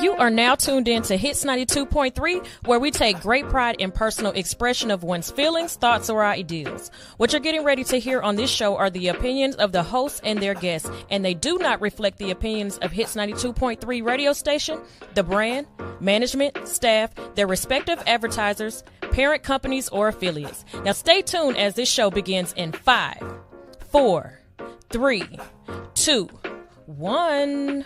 You are now tuned in to Hits 92.3, where we take great pride in personal expression of one's feelings, thoughts, or ideals. What you're getting ready to hear on this show are the opinions of the hosts and their guests, and they do not reflect the opinions of Hits 92.3 radio station, the brand, management, staff, their respective advertisers, parent companies, or affiliates. Now stay tuned as this show begins in 5, 4, 3, 2, 1.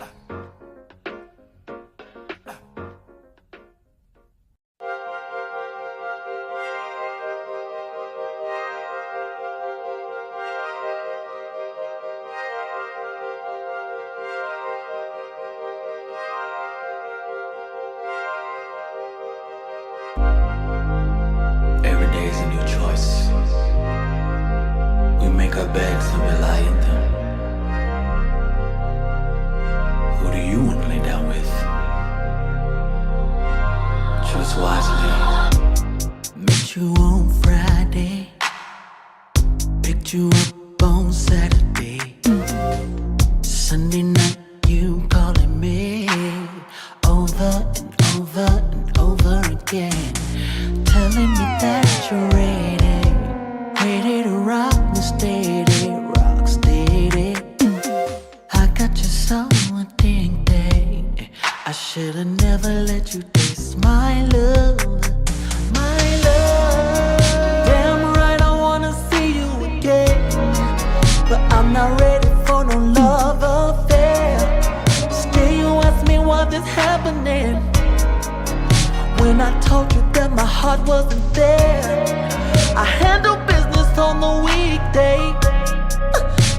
Our beds and we lie in them. Who do you want to lay down with? Choose wisely. Met you on Friday, picked you up on Saturday. Sunday night you calling me over and over and over again, telling me that you're ready to rock me steady, rock steady. I got you so addicted, I should've never let you taste my love, my love. Damn right I wanna see you again, but I'm not ready for no love affair. Still you ask me why this happening, when I told you that my heart wasn't there. I handle business on the weekday,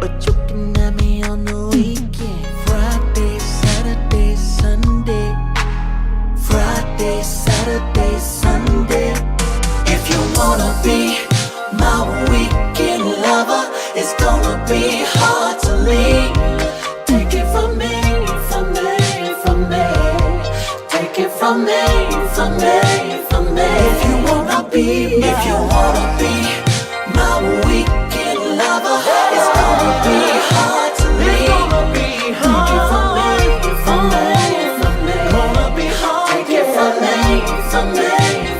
but you can have me on the weekend. Friday, Saturday, Sunday. Friday, Saturday, Sunday. If you wanna be my weekend lover, it's gonna be hard to leave. Take it from me, from me, from me. Take it from me, from me, from me. If you wanna be my weekend lover, it's gonna be hard to leave. Take it from me, from me, from me. Gonna be hard. Take it from me, from me,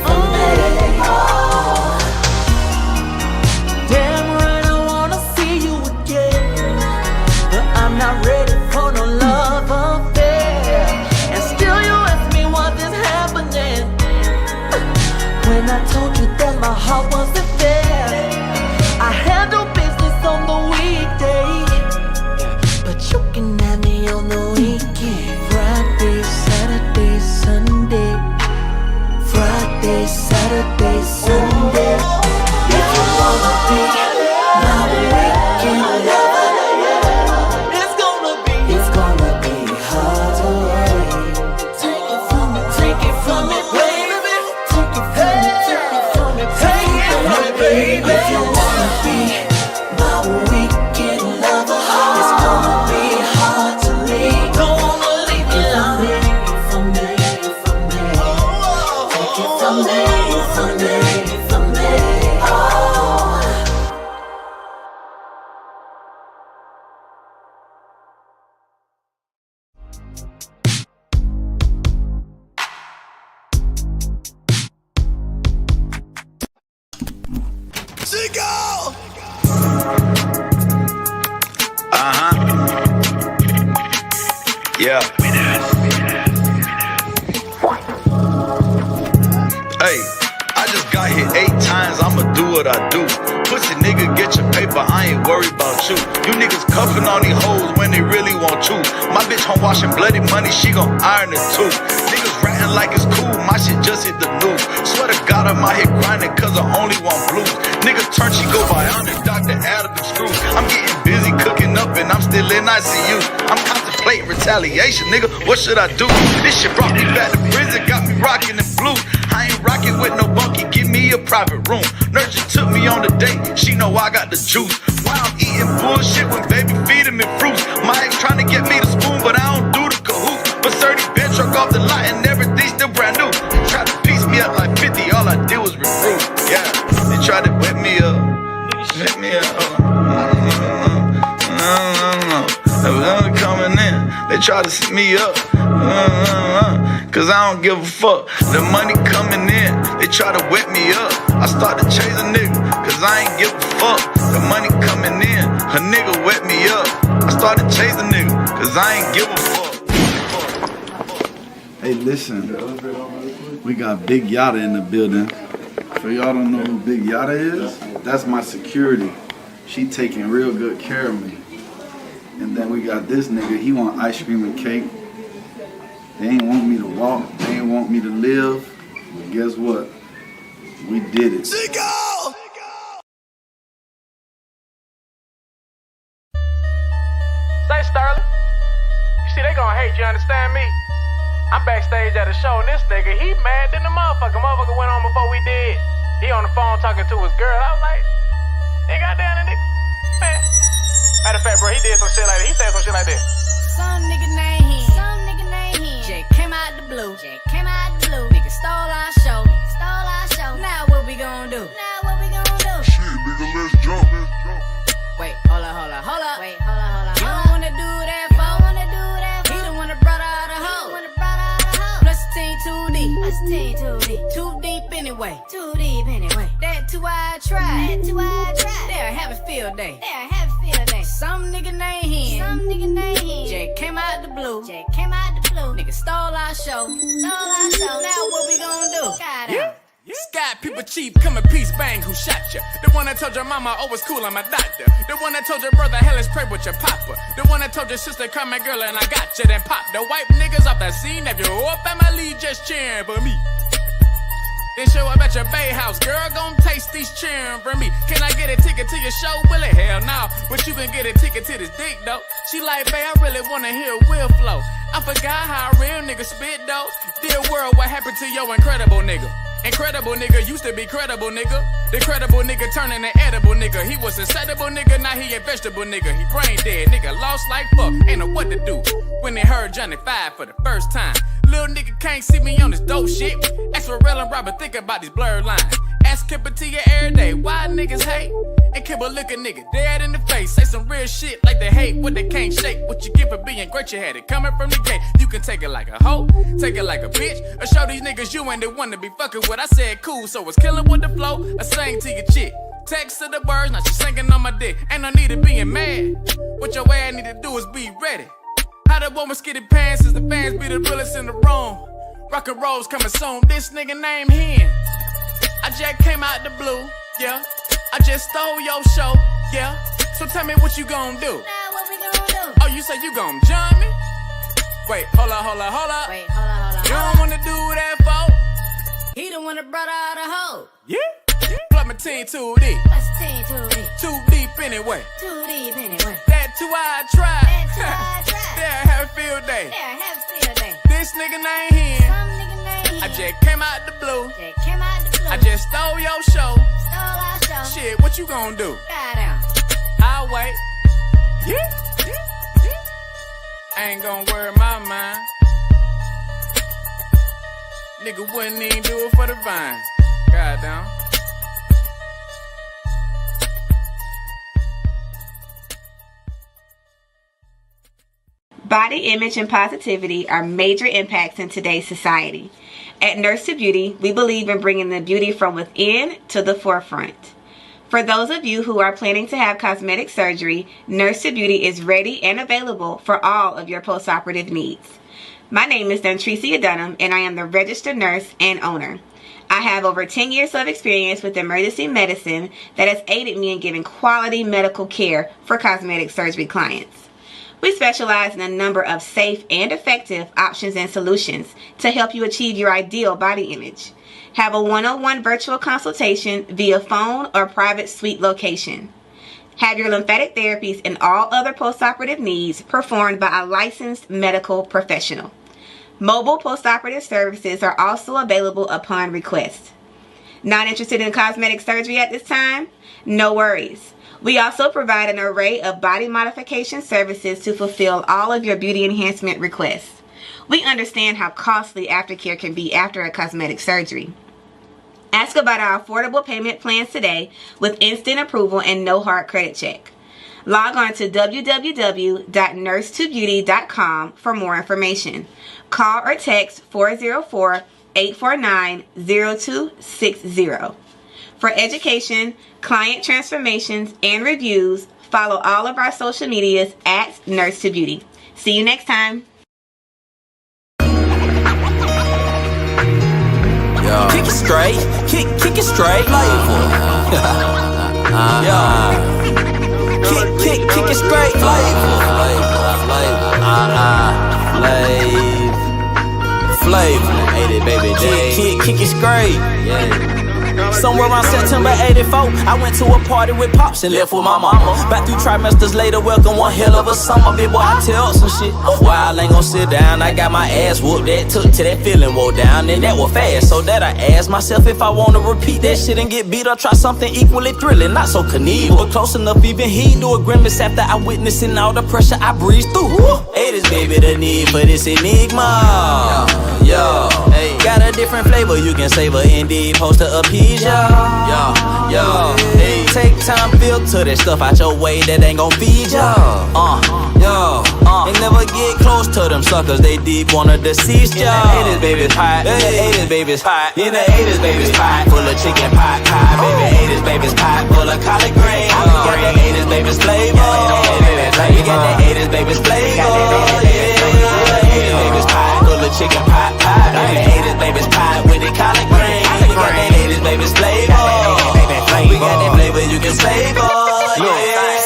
from me. Oh. Damn right I wanna see you again, but I'm not ready for no love affair. And still you ask me why this happening, when I told you that my heart wasn't there. I handle business on the weekday, but you can have me on the weekend. Friday, Saturday, Sunday. Friday, Saturday, Sunday. If you wanna be my weekend lover, it's gonna be hard to wait. Take it from me, baby. Take it from me, take it from me, take it from me, baby. If you wanna be my weekend lover, it's gonna be hard to leave. Don't wanna leave me alone. From me, from me. Take it from me, from me, from me. Oh. Chico! Yeah. Hey, I just got hit 8 times, I'ma do what I do. Pussy nigga, get your paper, I ain't worried about you. You niggas cuffing on these hoes when they really want you. My bitch home washing bloody money, she gon' iron it too. Niggas ratting like it's cool, my shit just hit the news. Swear to God I'm out here grinding cause I only want blues. Niggas turn, she go bionic, doctor added the screws. I'm getting busy cooking up and I'm still in ICU. I'm contemplating retaliation, nigga, what should I do? This shit brought me back to prison, got me rocking the blues. I ain't rocking with no bunkie, give me a private room. Nurse just took me on the date, she know I got the juice. Why I'm eating bullshit when baby feeding me fruits. My ex trying to get me the spoon, but I don't do the cahoot. But 30 bench truck off the lot and everything still brand new. They tried to piece me up like 50, all I did was recruit. Yeah, they tried to wet me up, wet me up. They was only coming in, they try to set me up. Cause I don't give a fuck. The money coming in, they try to wet me up. I started chasing nigga, cause I ain't give a fuck. The money coming in, a nigga wet me up. I started chasing nigga, cause I ain't give a fuck. Hey, listen, we got Big Yada in the building. For y'all don't know who Big Yada is, that's my security. She taking real good care of me. And then we got this nigga, he want ice cream and cake. They ain't want me to walk, they ain't want me to live. But guess what? We did it. Chico! Say, Sterling, you see they gonna hate you, understand me? I'm backstage at a show and this nigga, he mad than the motherfucker. Motherfucker went on before we did. He on the phone talking to his girl. I was like, they got down the nigga, man. Matter of fact, bro, he did some shit like that. He said some shit like this. Some nigga named him. Some nigga named him. Jay came out the blue. Jay came out the blue. Nigga stole our show. Nigga stole our show. Now what we gonna do? Now what we gonna do? Shit, nigga, let's jump. Wait, hold up. Wait, hold up. You don't wanna do that, fo. He the one that brought out a hoe. Plus the team too deep. Too deep anyway. That two-eyed tribe. They'll have a field day. Some nigga named him. Jay came out the blue. Nigga stole our show. Now what we gonna do? Yeah. Sky people cheap, come in peace, bang, who shot ya? The one that told your mama, oh, it's cool, I'm a doctor. The one that told your brother, hell is pray with your papa. The one that told your sister, come here, girl, and I got ya, then pop. The white niggas off that scene, if your whole family just cheering for me. Then show up at your bay house, girl, gon' taste these cheering for me. Can I get a ticket to your show? Will it? Hell no, but you can get a ticket to this dick, though. She like, babe, I really wanna hear Will flow. I forgot how a real nigga spit, though. Dear world, what happened to your incredible nigga? Incredible nigga used to be credible nigga. The credible nigga turning an edible nigga. He was a edible nigga, now he a vegetable nigga. He brain dead, nigga lost like fuck. Ain't know what to do when they heard Johnny 5 for the first time. Little nigga can't see me on this dope shit. Ask Pharrell and Robert, think about these blurred lines. Ask Kipper to your every day, why niggas hate? And Kipper look a nigga dead in the face. Say some real shit like they hate what they can't shake. What you get for being great, you had it coming from the gate. You can take it like a hoe, take it like a bitch, or show these niggas you ain't the one to be fucking with. I said cool, so it's killing with the flow. I sang to your chick, text to the words, now she singing on my dick. Ain't no need of being mad. What your ass need to do is be ready. How the woman skitty pants is the fans be the realest in the room. Rock and roll's coming soon. This nigga named Hen. I just came out the blue, yeah. I just stole your show, yeah. So tell me what you gon' do. Now what we gonna do? Oh, you say you gon' jump me? Wait, hold up. Wait, hold up. You don't wanna do that, folks? He the one that brought out a hoe. Yeah. Plug my team too deep. Plus the team too deep. Too deep anyway. That two-eyed tribe. They'll have a field day. This nigga named him. I just came out the blue. I just stole your show. Shit, what you gon' do? I'll wait. Yeah. I ain't gon' worry my mind. Nigga wouldn't even do it for the vine. Goddamn. Body image and positivity are major impacts in today's society. At Nurse to Beauty, we believe in bringing the beauty from within to the forefront. For those of you who are planning to have cosmetic surgery, Nurse to Beauty is ready and available for all of your postoperative needs. My name is Dontricia Dunham, and I am the registered nurse and owner. I have over 10 years of experience with emergency medicine that has aided me in giving quality medical care for cosmetic surgery clients. We specialize in a number of safe and effective options and solutions to help you achieve your ideal body image. Have a one-on-one virtual consultation via phone or private suite location. Have your lymphatic therapies and all other postoperative needs performed by a licensed medical professional. Mobile postoperative services are also available upon request. Not interested in cosmetic surgery at this time? No worries. We also provide an array of body modification services to fulfill all of your beauty enhancement requests. We understand how costly aftercare can be after a cosmetic surgery. Ask about our affordable payment plans today with instant approval and no hard credit check. Log on to www.nursetobeauty.com for more information. Call or text 404-849-0260. For education, client transformations, and reviews, follow all of our social medias at Nurse to Beauty. See you next time. Kick it straight, kick it straight, flavor. Kick it straight, flavor. Flavor, ate it, baby, kick it straight, yeah. Somewhere around September 84, I went to a party with Pops and left with my mama. Back 3 trimesters later, welcome one hell of a summer. Big boy, I tell up some shit. While I ain't gon' sit down, I got my ass whooped. That took till that feeling wore down, and that was fast. So that I asked myself if I wanna repeat that shit and get beat or try something equally thrilling. Not so Knievel, but close enough even he do a grimace after I witnessing all the pressure I breezed through. Haters, baby, the need for this enigma. Yo, hey, got a different flavor you can savor, indeed, supposed to appease ya. Yo, hey, take time, filter that stuff out your way that ain't gon' feed ya. And never get close to them suckers, they deep wanna deceive ya. In the 80s, baby's pie, in the 80s, baby's pie, in the 80s, baby's pie, full of chicken pot pie, baby, 80s, baby's pie, full of collard greens. We got the 80s, baby's flavor. We got the 80s, baby's flavor. Baby's pie, full of chicken pot pie. Baby, 80s, baby's pie with the collard greens. We got that 80s, baby's flavor. We got that flavor you can savor.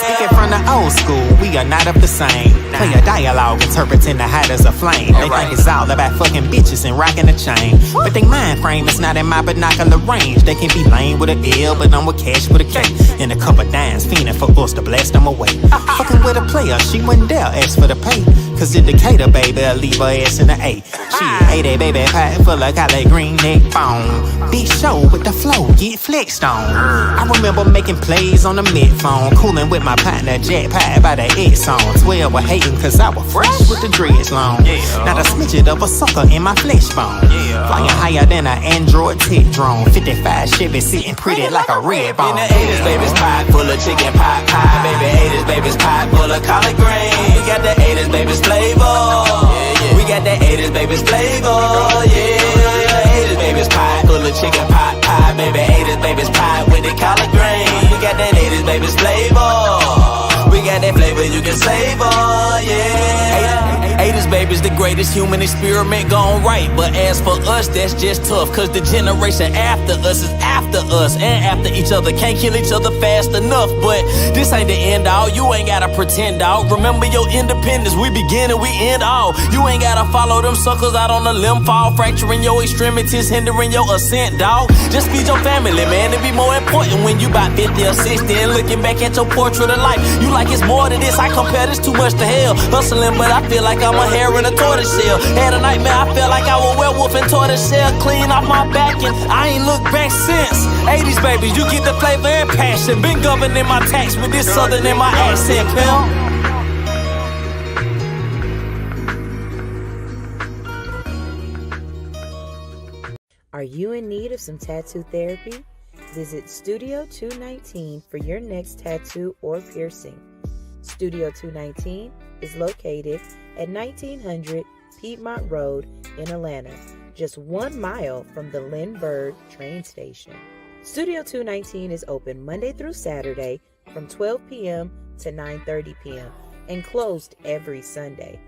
Speaking from the old school, we are not of the same. Play a dialogue, interpreting the height as a flame. They think it's all about fucking bitches and rocking a chain. But they mind frame is not in my binocular range. They can be lame with a L, but I'm with cash with a K. And a couple dimes fiending for us to blast them away. Fucking with a player, she wouldn't dare ask for the pay. Cause the Decatur, baby, I'll leave her ass in the A. She ate a baby pie full of collard green neck bone. Big show with the flow, get flexed on. I remember making plays on the mid-phone, cooling with my partner Jack Pie by the X on. 12 were hating cause I was fresh with the dreads long. Not a smidget of a sucker in my flesh bone. Flying higher than an Android tech drone. 55 Chevy sitting pretty like a red bone. In the 80s, baby's pie, full of chicken pot pie. Baby, 80s, baby's pie, full of collard greens. We got the 80s, baby's flavor. We got that 80s, baby's flavor. 80s, baby's pie, full of chicken pot pie. Baby, 80s, baby's pie with the collard greens. We got that 80s, baby's flavor. We got that flavor you can savor, yeah. 80s, baby's the greatest human experiment gone right. But as for us, that's just tough. Cause the generation after us is after us and after each other. Can't kill each other fast enough. But this ain't the end all. You ain't gotta pretend, dog. Remember your independence. We begin and we end all. You ain't gotta follow them suckers out on a limb fall, fracturing your extremities, hindering your ascent, dog. Just feed your family, man. It be more important when you about 50 or 60 and looking back at your portrait of life. You like it's more than this. I compare this too much to hell. Hustling, but I feel like I'm a hare in a tortoise shell. Had a nightmare, I felt like I was a werewolf in tortoise shell. Clean off my back and I ain't looked back since. 80s, baby, you get the flavor and passion. Been governing my tax with this southern in my accent, pal. Are you in need of some tattoo therapy? Visit Studio 219 for your next tattoo or piercing. Studio 219 is located at 1900 Piedmont Road in Atlanta, just 1 mile from the Lindbergh train station. Studio 219 is open Monday through Saturday from 12 p.m. to 9:30 p.m. and closed every Sunday.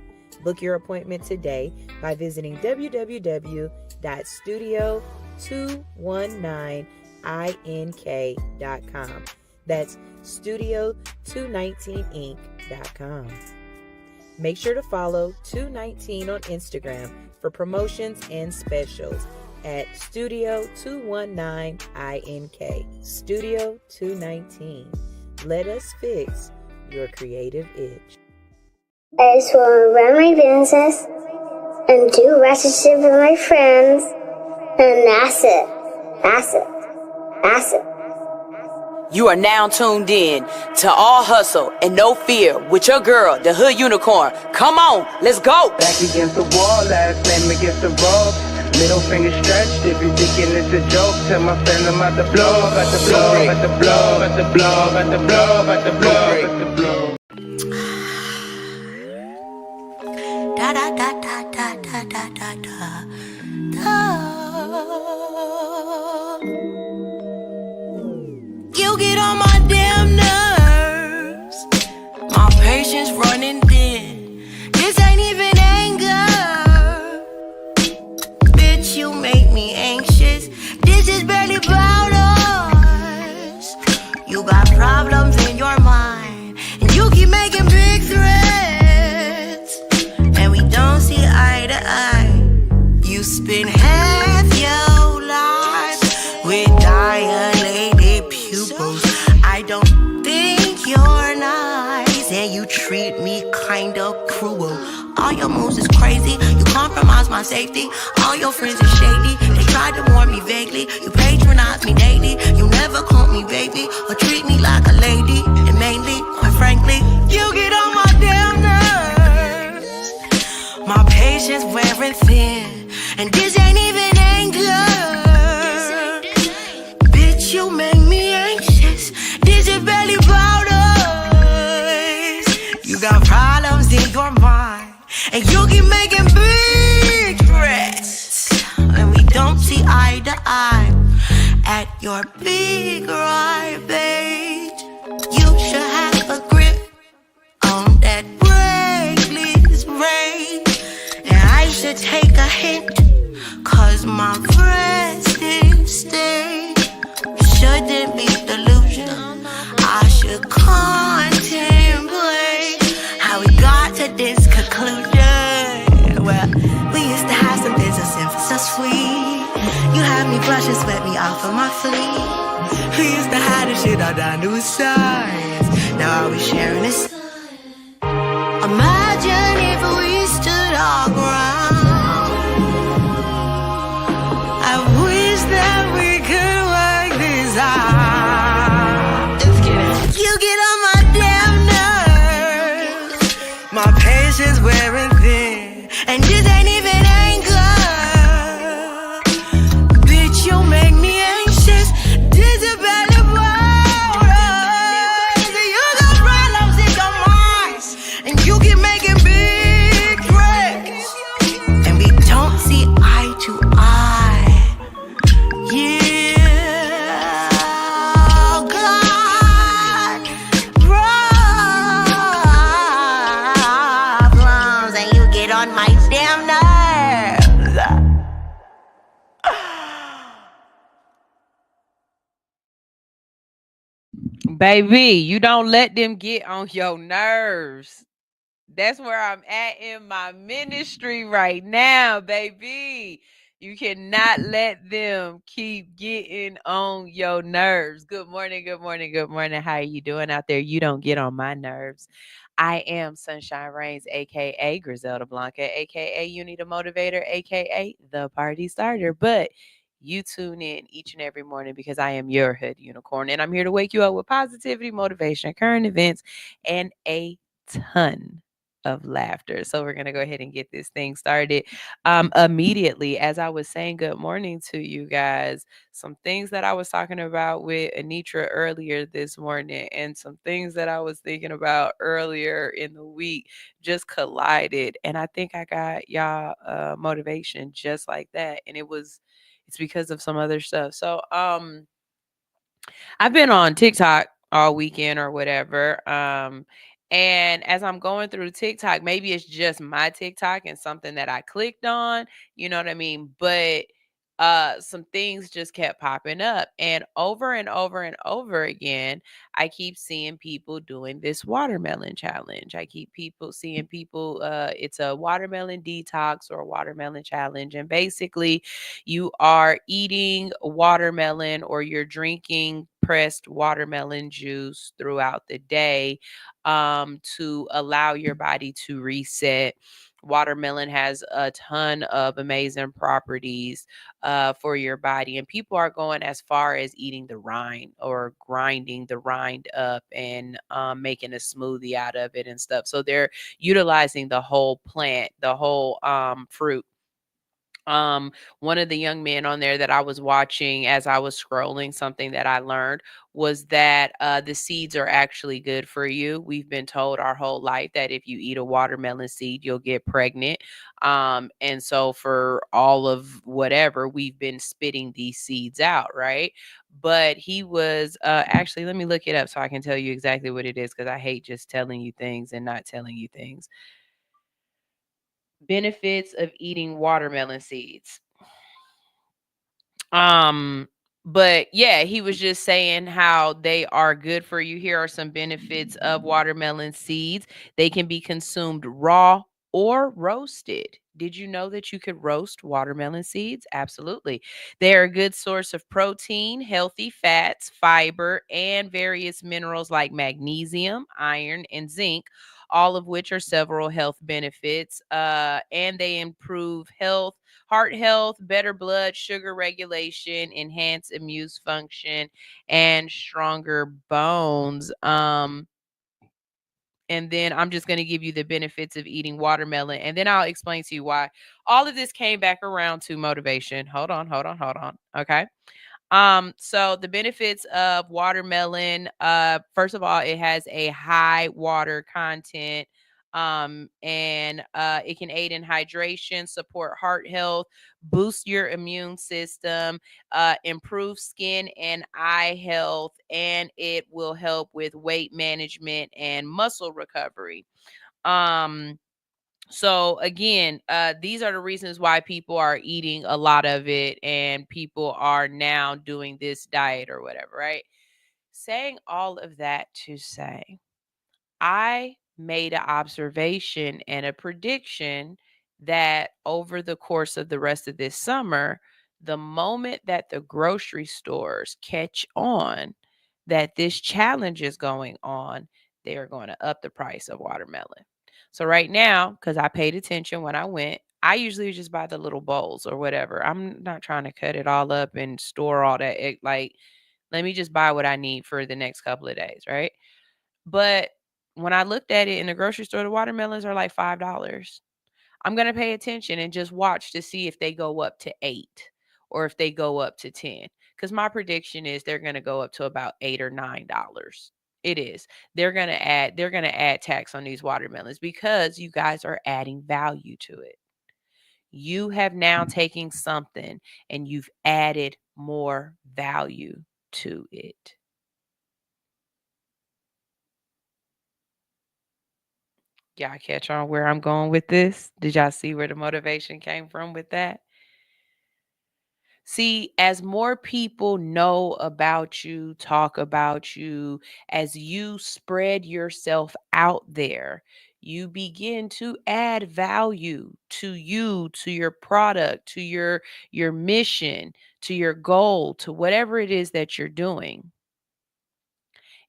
Book your appointment today by visiting www.studio219ink.com. That's studio219inc.com. Make sure to follow 219 on Instagram for promotions and specials at Studio219ink. Studio 219. Let us fix your creative itch. I just want to run my business and do relationship with my friends, and that's it. That's it. That's it. You are now tuned in to All Hustle and No Fear with your girl, the Hood Unicorn. Come on, let's go. Back against the wall, last name against the rope. Middle finger stretched, if you thinking it's a joke, tell my friend I'm about to blow, about to blow, about to blow, about to blow, about to blow, about to blow, about to blow. You get on my damn nerves. My patience running thin. This ain't even anger. Bitch, you make me anxious. This is barely about us. You got problems in your mind, and you keep making big threats, and we don't see eye to eye. You spend half your life with dilated pupils. I don't think you're nice, and you treat me kinda cruel. All your moves is crazy, you compromise my safety. All your friends are shady, they tried to warn me vaguely. You patronize me daily, you never call me baby or treat me like a lady. And mainly, quite frankly, you get on my damn nerves. My patience wearing thin, and this ain't even anger. Bitch, you make me anxious. This is barely about us. You got problems in your mind, and you keep making big threats, and we don't see eye to eye. At your big ride, babe, you should have a grip on that braceless ring. And I should take a hint, cause my resting state shouldn't be delusion. I should contemplate how we got to this conclusion. Well, we used to have some business and so sweet. You had me blush and sweat me off of my fleet. We used to hide this shit all down to a science. Now are we sharing this? Imagine if we stood our ground. I wish that we could work this out. Just kidding. You get on my damn nerves. My patience wearing thin, and this ain't even anger. Bitch, you make me anxious. This is bad about us. You got problems in your mind, and you keep making big threats, and we don't see eye to eye. Yeah, God, problems, and you get on my damn nerves. Baby, you don't let them get on your nerves. That's where I'm at in my ministry right now, baby. You cannot let them keep getting on your nerves. Good morning, good morning, good morning. How are you doing out there? You don't get on my nerves. I am Sunshine Reigns, aka Griselda Blanca, aka You Need a Motivator, aka The Party Starter. But you tune in each and every morning because I am your hood unicorn, and I'm here to wake you up with positivity, motivation, current events, and a ton of laughter. So we're going to go ahead and get this thing started immediately. As I was saying good morning to you guys, some things that I was talking about with Anitra earlier this morning and some things that I was thinking about earlier in the week just collided. And I think I got y'all motivation just like that. And it's because of some other stuff. So I've been on TikTok all weekend or whatever. And as I'm going through TikTok, maybe it's just my TikTok and something that I clicked on, you know what I mean? But some things just kept popping up, and over and over again, I keep seeing people doing this watermelon challenge. I keep seeing people, it's a watermelon detox or a watermelon challenge. And basically you are eating watermelon or you're drinking pressed watermelon juice throughout the day to allow your body to reset. Watermelon has a ton of amazing properties for your body, and people are going as far as eating the rind or grinding the rind up and making a smoothie out of it and stuff. So they're utilizing the whole plant, the whole fruit. One of the young men on there that I was watching as I was scrolling, something that I learned was that the seeds are actually good for you. We've been told our whole life that if you eat a watermelon seed, you'll get pregnant. And so for all of whatever, we've been spitting these seeds out, right? But he was actually, let me look it up so I can tell you exactly what it is, because I hate just telling you things and not telling you things. Benefits of eating watermelon seeds. But yeah, he was just saying how they are good for you. Here are some benefits of watermelon seeds. They can be consumed raw or roasted. Did you know that you could roast watermelon seeds? Absolutely. They are a good source of protein, healthy fats, fiber, and various minerals like magnesium, iron, and zinc, all of which are several health benefits. And they improve heart health, better blood sugar regulation, enhance immune function, and stronger bones. And then I'm just going to give you the benefits of eating watermelon, and then I'll explain to you why all of this came back around to motivation. Hold on. Okay. So the benefits of watermelon, first of all, it has a high water content. And it can aid in hydration, support heart health, boost your immune system, improve skin and eye health, and it will help with weight management and muscle recovery. So again, these are the reasons why people are eating a lot of it and people are now doing this diet or whatever, right? Saying all of that to say, I made an observation and a prediction that over the course of the rest of this summer, the moment that the grocery stores catch on that this challenge is going on, they are going to up the price of watermelon. So right now, because I paid attention when I went, I usually just buy the little bowls or whatever. I'm not trying to cut it all up and store all that. Let me just buy what I need for the next couple of days, right? But when I looked at it in the grocery store, the watermelons are like $5. I'm going to pay attention and just watch to see if they go up to 8 or if they go up to 10. Because my prediction is they're going to go up to about $8 or $9. It is. They're going to add tax on these watermelons because you guys are adding value to it. You have now taken something and you've added more value to it. Y'all catch on where I'm going with this? Did y'all see where the motivation came from with that? See, as more people know about you, talk about you, as you spread yourself out there, you begin to add value to you, to your product, to your mission, to your goal, to whatever it is that you're doing.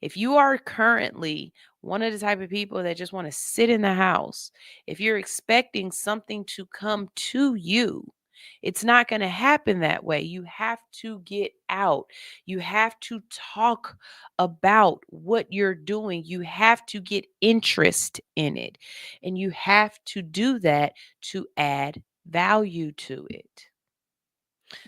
If you are currently one of the type of people that just want to sit in the house, if you're expecting something to come to you, it's not going to happen that way. You have to get out. You have to talk about what you're doing. You have to get interest in it. And you have to do that to add value to it.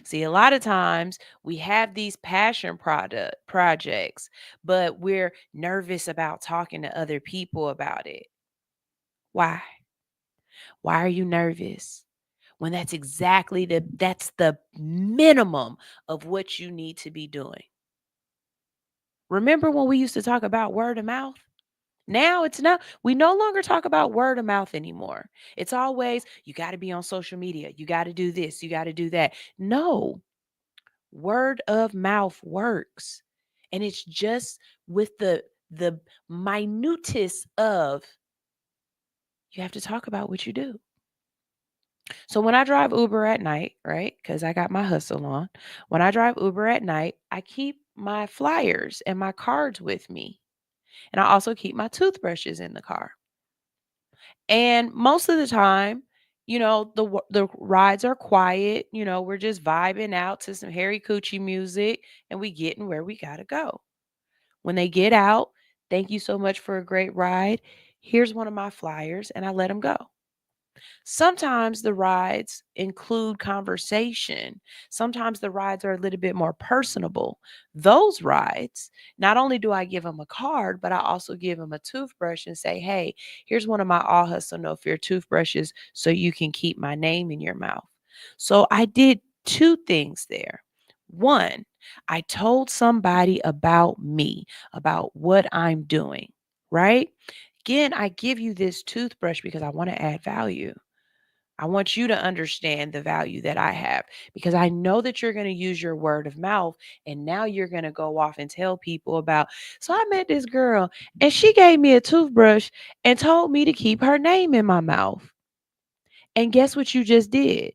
See, a lot of times we have these passion projects, but we're nervous about talking to other people about it. Why? Why are you nervous? When that's the minimum of what you need to be doing. Remember when we used to talk about word of mouth? Now we no longer talk about word of mouth anymore. It's always, you got to be on social media. You got to do this. You got to do that. No, word of mouth works. And it's just with the minutest of, you have to talk about what you do. So when I drive Uber at night, right? Because I got my hustle on. When I drive Uber at night, I keep my flyers and my cards with me. And I also keep my toothbrushes in the car. And most of the time, the rides are quiet. We're just vibing out to some Harry Coochie music and we getting where we got to go. When they get out, thank you so much for a great ride. Here's one of my flyers, and I let them go. Sometimes the rides include conversation. Sometimes the rides are a little bit more personable. Those rides, not only do I give them a card, but I also give them a toothbrush and say, hey, here's one of my All Hustle No Fear toothbrushes so you can keep my name in your mouth. So I did two things there. One, I told somebody about me, about what I'm doing, right? Again, I give you this toothbrush because I want to add value. I want you to understand the value that I have because I know that you're going to use your word of mouth and now you're going to go off and tell people about. So I met this girl and she gave me a toothbrush and told me to keep her name in my mouth. And guess what you just did?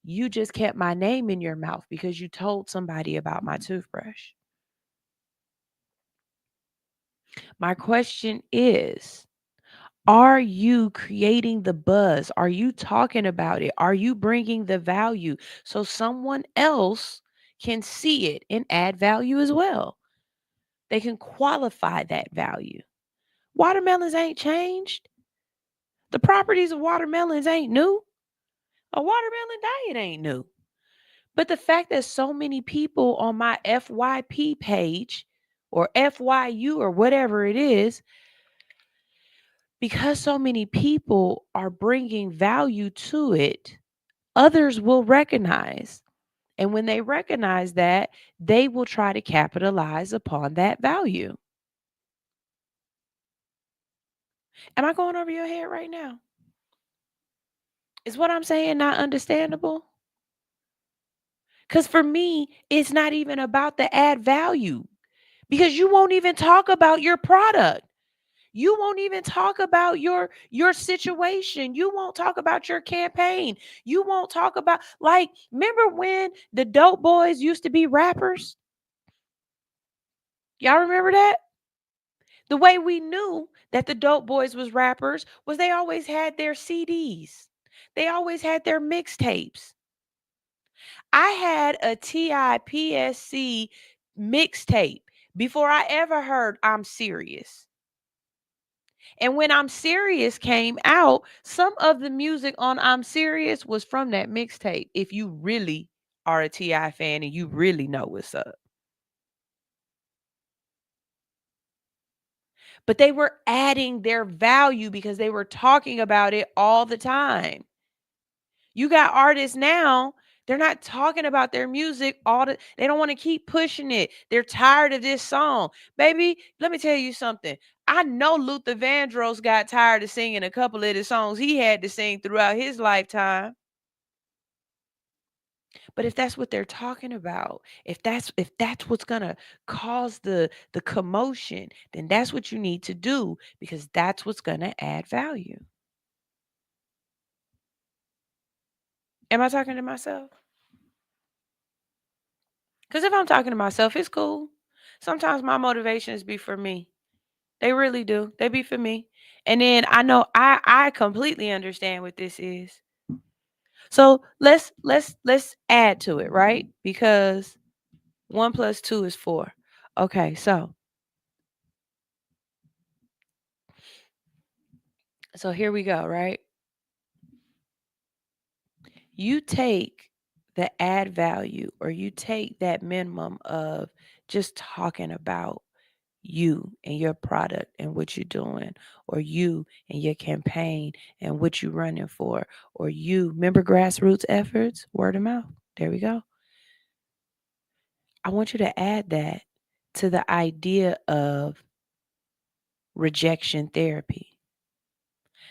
You just kept my name in your mouth because you told somebody about my toothbrush. My question is, are you creating the buzz? Are you talking about it? Are you bringing the value so someone else can see it and add value as well? They can qualify that value. Watermelons ain't changed. The properties of watermelons ain't new. A watermelon diet ain't new. But the fact that so many people on my FYP page or FYU or whatever it is, because so many people are bringing value to it, others will recognize. And when they recognize that, they will try to capitalize upon that value. Am I going over your head right now? Is what I'm saying not understandable? Because for me, it's not even about the add value because you won't even talk about your product. You won't even talk about your situation. You won't talk about your campaign. You won't talk about, like, remember when the dope boys used to be rappers? Y'all remember that? The way we knew that the dope boys was rappers was they always had their CDs. They always had their mixtapes. I had a TIPSC mixtape before I ever heard I'm Serious. And when I'm Serious came out, some of the music on I'm Serious was from that mixtape. If you really are a T.I. fan and you really know what's up. But they were adding their value because they were talking about it all the time. You got artists now, they're not talking about their music they don't want to keep pushing it. They're tired of this song. Baby, let me tell you something. I know Luther Vandross got tired of singing a couple of the songs he had to sing throughout his lifetime. But if that's what they're talking about, if that's what's gonna cause the commotion, then that's what you need to do because that's what's gonna add value. Am I talking to myself? Because if I'm talking to myself, it's cool. Sometimes my motivations be for me. They really do. They be for me. And then I know I completely understand what this is. So let's add to it, right? Because 1 + 2 is 4. Okay, so here we go, right? You take the add value or you take that minimum of just talking about you and your product and what you're doing, or you and your campaign and what you're running for, or you remember grassroots efforts, word of mouth. There we go. I want you to add that to the idea of rejection therapy.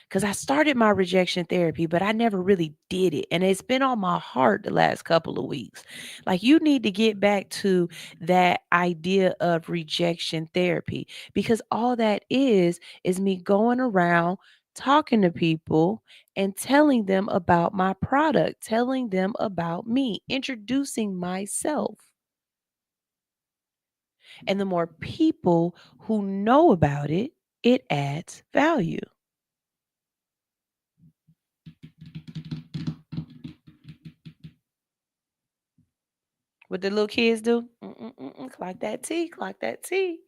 Because I started my rejection therapy, but I never really did it. And it's been on my heart the last couple of weeks. Like, you need to get back to that idea of rejection therapy because all that is me going around talking to people and telling them about my product, telling them about me, introducing myself. And the more people who know about it, it adds value. What the little kids do? Clock that T, clock that T.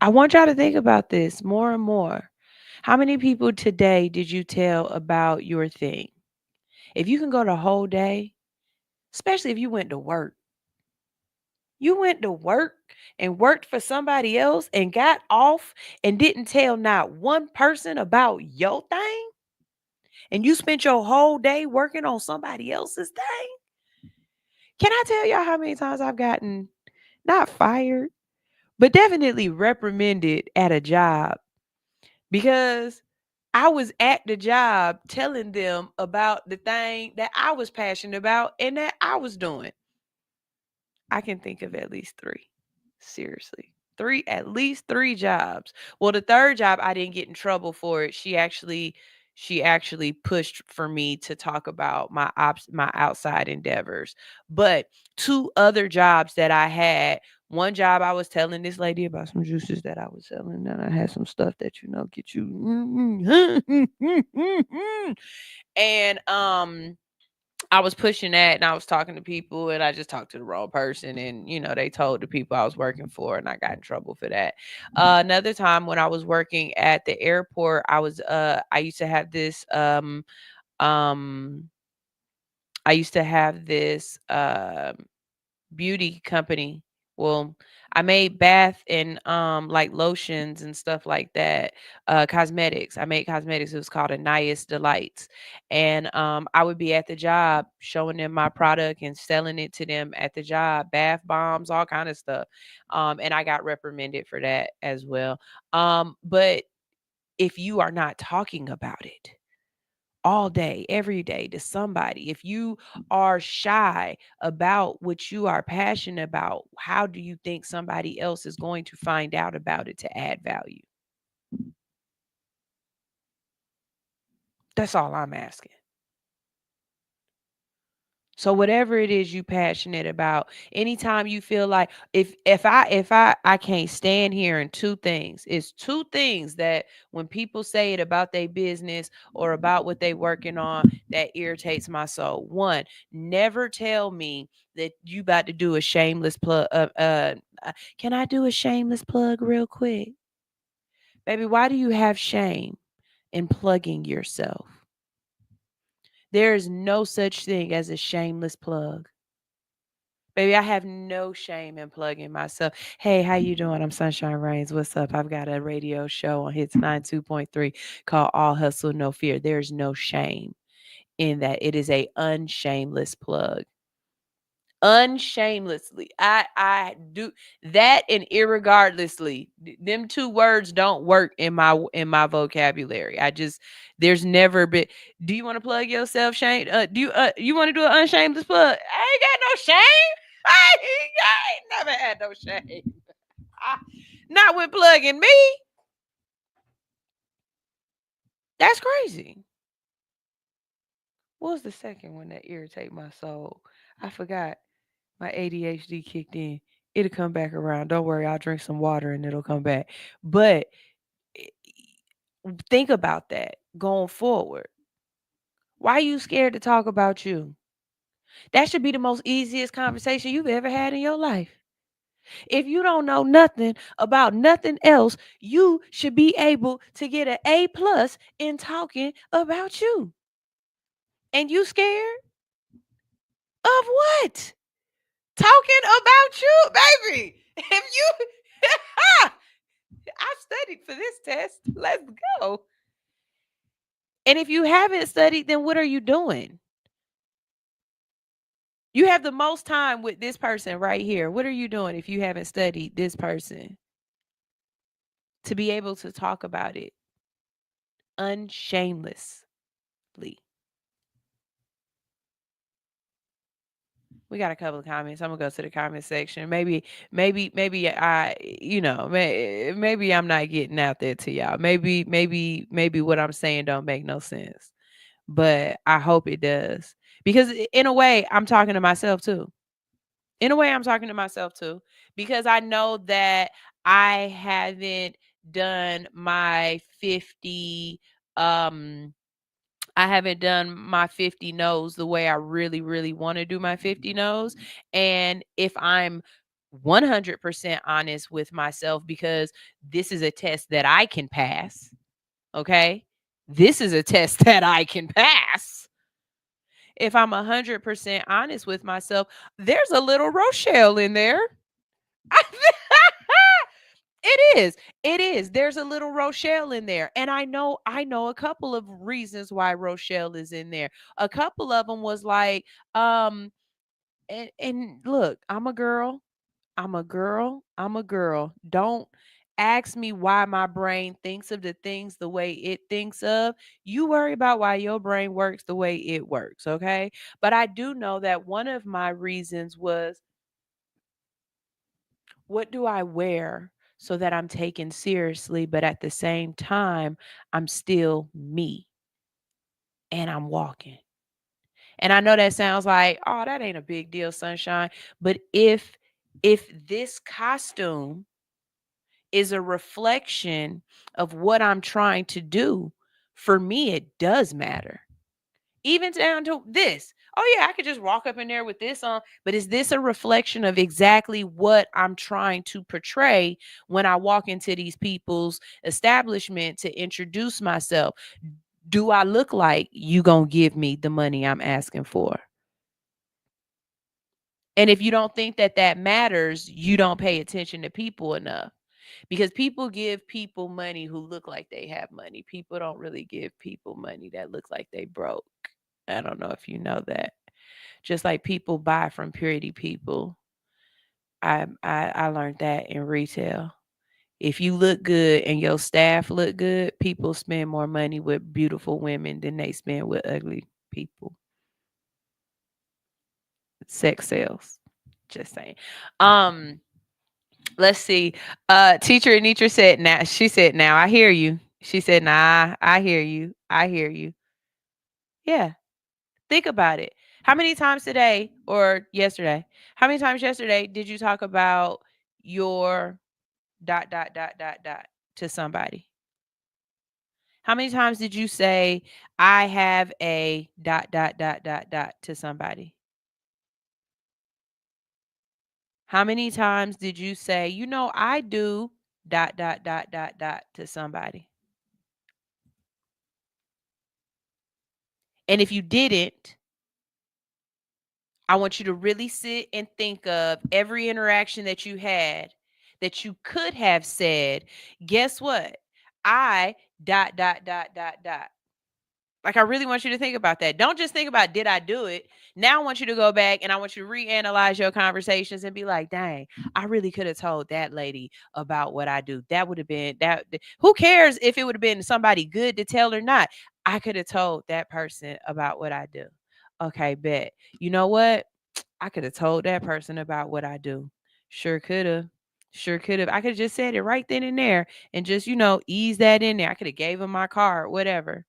I want y'all to think about this more and more. How many people today did you tell about your thing? If you can go the whole day, especially if you went to work, you went to work and worked for somebody else and got off and didn't tell not one person about your thing, and you spent your whole day working on somebody else's thing. Can I tell y'all how many times I've gotten not fired, but definitely reprimanded at a job because I was at the job telling them about the thing that I was passionate about and that I was doing? I can think of at least 3. Seriously. At least 3 jobs. Well, the 3rd job I didn't get in trouble for it. She actually pushed for me to talk about my outside endeavors. But 2 other jobs that I had, one job I was telling this lady about some juices that I was selling, and I had some stuff that get you and I was pushing that and I was talking to people and I just talked to the wrong person, and they told the people I was working for and I got in trouble for that. Another time when I was working at the airport, I used to have this beauty company. Well, I made bath and like lotions and stuff like that. Cosmetics. I made cosmetics. It was called Anaya's Delights. And I would be at the job showing them my product and selling it to them at the job, bath bombs, all kind of stuff. And I got reprimanded for that as well. But if you are not talking about it all day, every day to somebody, if you are shy about what you are passionate about, how do you think somebody else is going to find out about it to add value? That's all I'm asking. So whatever it is you passionate about, anytime you feel like if I can't stand hearing 2 things. It's 2 things that when people say it about their business or about what they working on that irritates my soul. 1, never tell me that you about to do a shameless plug. Can I do a shameless plug real quick? Baby, why do you have shame in plugging yourself? There is no such thing as a shameless plug. Baby, I have no shame in plugging myself. Hey, how you doing? I'm Sunshine Rains. What's up? I've got a radio show on Hits 92.3 called All Hustle, No Fear. There's no shame in that. It is a unshameless plug. Unshamelessly. I do that, and irregardlessly. Them 2 words don't work in my vocabulary. There's never been. Do you want to plug yourself, Shane? You want to do an unshameless plug? I ain't got no shame. I ain't never had no shame. Not when plugging me. That's crazy. What was the second one that irritate my soul? I forgot. My ADHD kicked in. It'll come back around. Don't worry, I'll drink some water and it'll come back. But think about that going forward. Why are you scared to talk about you? That should be the most easiest conversation you've ever had in your life. If you don't know nothing about nothing else, you should be able to get an A+ in talking about you. And you scared of what? Talking about you, baby. If you I studied for this test. Let's go. And if you haven't studied, then what are you doing? You have the most time with this person right here. What are you doing if you haven't studied this person? To be able to talk about it unshamelessly. We got a couple of comments. I'm gonna go to the comment section. Maybe I, maybe I'm not getting out there to y'all. Maybe what I'm saying don't make no sense. But I hope it does. Because in a way, I'm talking to myself too. Because I know that I haven't done my 50 I haven't done my 50 no's the way I really, really want to do my 50 no's. And if I'm 100% honest with myself, because this is a test that I can pass, Okay. This is a test that I can pass. If I'm 100% honest with myself, there's a little Rochelle in there. It is. It is. There's a little Rochelle in there. And I know a couple of reasons why Rochelle is in there. A couple of them was like, and look, I'm a girl. I'm a girl. I'm a girl. Don't ask me why my brain thinks of the things the way it thinks of. You worry about why your brain works the way it works, okay? But I do know that one of my reasons was, what do I wear so that I'm taken seriously, but at the same time, I'm still me and I'm walking? And I know that sounds like, oh, that ain't a big deal, sunshine. But if this costume is a reflection of what I'm trying to do, for me, it does matter. Even down to this. Oh, yeah, I could just walk up in there with this on, but is this a reflection of exactly what I'm trying to portray when I walk into these people's establishment to introduce myself? Do I look like you gonna give me the money I'm asking for? And if you don't think that that matters, you don't pay attention to people enough. Because people give people money who look like they have money. People don't really give people money that look like they broke. I don't know if you know that. Just like people buy from purity people. I learned that in retail. If you look good and your staff look good, people spend more money with beautiful women than they spend with ugly people. Sex sales. Just saying. Let's see. Teacher Anitra said, now she said, now I hear you. She said, nah, I hear you. I hear you. Yeah. Think about it. How many times today or yesterday? How many times yesterday did you talk about your dot to somebody? How many times did you say, I have a dot to somebody? How many times did you say, you know, I do dot to somebody? And if you didn't, I want you to really sit and think of every interaction that you had that you could have said, guess what? I dot. Like, I really want you to think about that. Don't just think about, did I do it? Now I want you to go back and I want you to reanalyze your conversations and be like, dang, I really could have told that lady about what I do. That would have been that. Who cares if it would have been somebody good to tell or not? I could have told that person about what I do. Okay, bet. You know what? I could have told that person about what I do. Sure could have. Sure could have. I could have just said it right then and there and just, ease that in there. I could have gave him my card, whatever.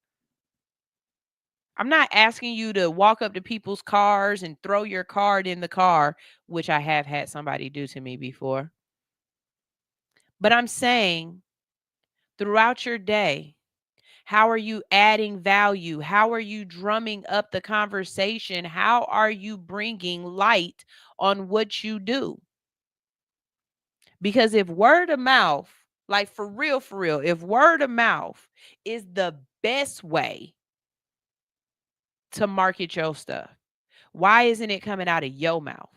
I'm not asking you to walk up to people's cars and throw your card in the car, which I have had somebody do to me before. But I'm saying throughout your day, how are you adding value? How are you drumming up the conversation? How are you bringing light on what you do? Because if word of mouth, like for real, if word of mouth is the best way to market your stuff, why isn't it coming out of your mouth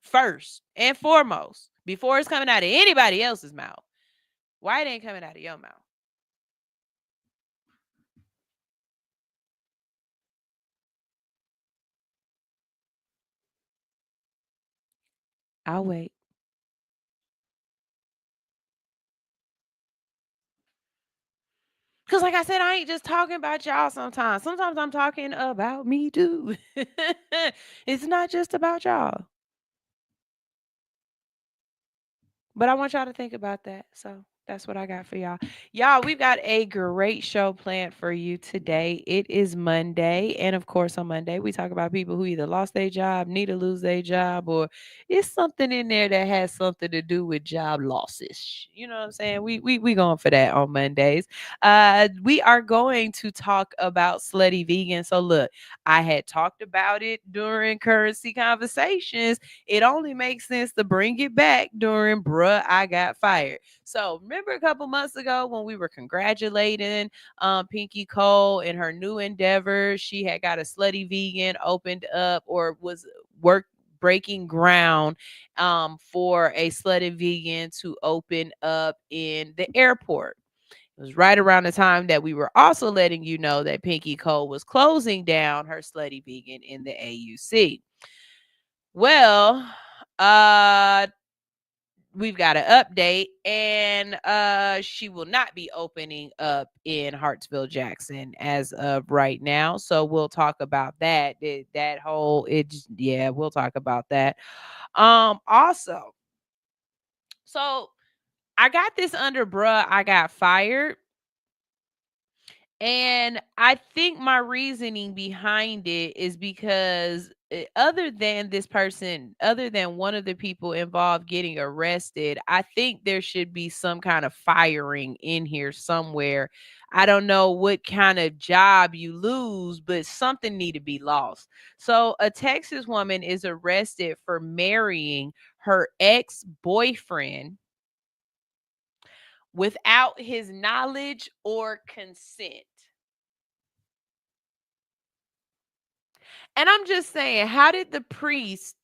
first and foremost before it's coming out of anybody else's mouth? Why it ain't coming out of your mouth? I'll wait. Because like I said, I ain't just talking about y'all sometimes. Sometimes I'm talking about me too. It's not just about y'all. But I want y'all to think about that. So that's what I got for y'all. Y'all, we've got a great show planned for you today. It is Monday. And of course, on Monday, we talk about people who either lost their job, need to lose their job, or it's something in there that has something to do with job losses. You know what I'm saying? We going for that on Mondays. We are going to talk about Slutty Vegan. So look, I had talked about it during currency conversations. It only makes sense to bring it back during Bruh, I Got Fired. So remember a couple months ago when we were congratulating Pinky Cole in her new endeavor? She had got a Slutty Vegan opened up, or was breaking ground for a Slutty Vegan to open up in the airport. It was right around the time that we were also letting you know that Pinky Cole was closing down her Slutty Vegan in the AUC. Well, we've got an update, and she will not be opening up in Hartsville Jackson as of right now. So we'll talk about that. We'll talk about that. Also, so I got this under bruh, I got fired. And I think my reasoning behind it is because other than one of the people involved getting arrested, I think there should be some kind of firing in here somewhere. I don't know what kind of job you lose, but something need to be lost. So a Texas woman is arrested for marrying her ex-boyfriend without his knowledge or consent. And I'm just saying, how did the priest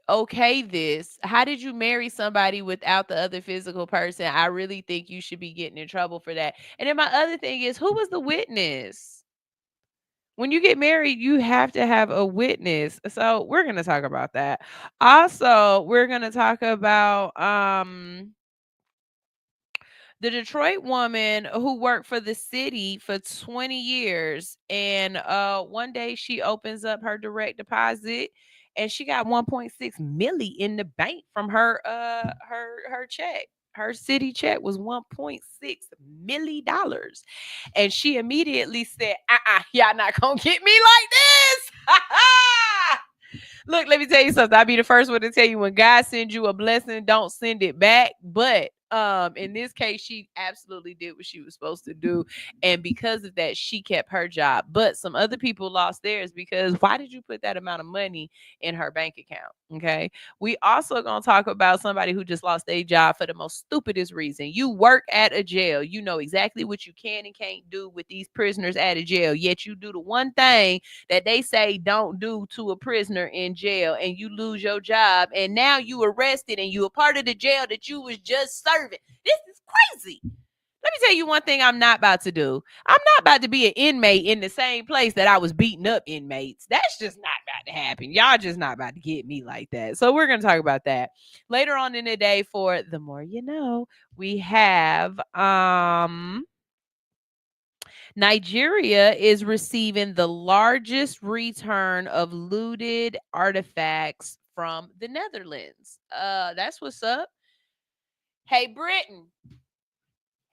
okay this? How did you marry somebody without the other physical person? I really think you should be getting in trouble for that. And then my other thing is, who was the witness? When you get married, you have to have a witness. So we're going to talk about that. Also, we're going to talk about the Detroit woman who worked for the city for 20 years, and one day she opens up her direct deposit and she got 1.6 milli in the bank from her check. Her city check was $1.6 million. And she immediately said, y'all not gonna get me like this. Look, let me tell you something. I'll be the first one to tell you, when God sends you a blessing, don't send it back. But in this case, she absolutely did what she was supposed to do. And because of that, she kept her job. But some other people lost theirs, because why did you put that amount of money in her bank account? Okay. We also gonna talk about somebody who just lost their job for the most stupidest reason. You work at a jail. You know exactly what you can and can't do with these prisoners at a jail. Yet you do the one thing that they say don't do to a prisoner in jail, and you lose your job, and now you arrested and you a part of the jail that you was just serving. This is crazy. Let me tell you one thing I'm not about to do. I'm not about to be an inmate in the same place that I was beating up inmates. That's just not about to happen. Y'all just not about to get me like that. So we're going to talk about that later on in the day. For the more you know, we have Nigeria is receiving the largest return of looted artifacts from the Netherlands. That's what's up. Hey, Britain.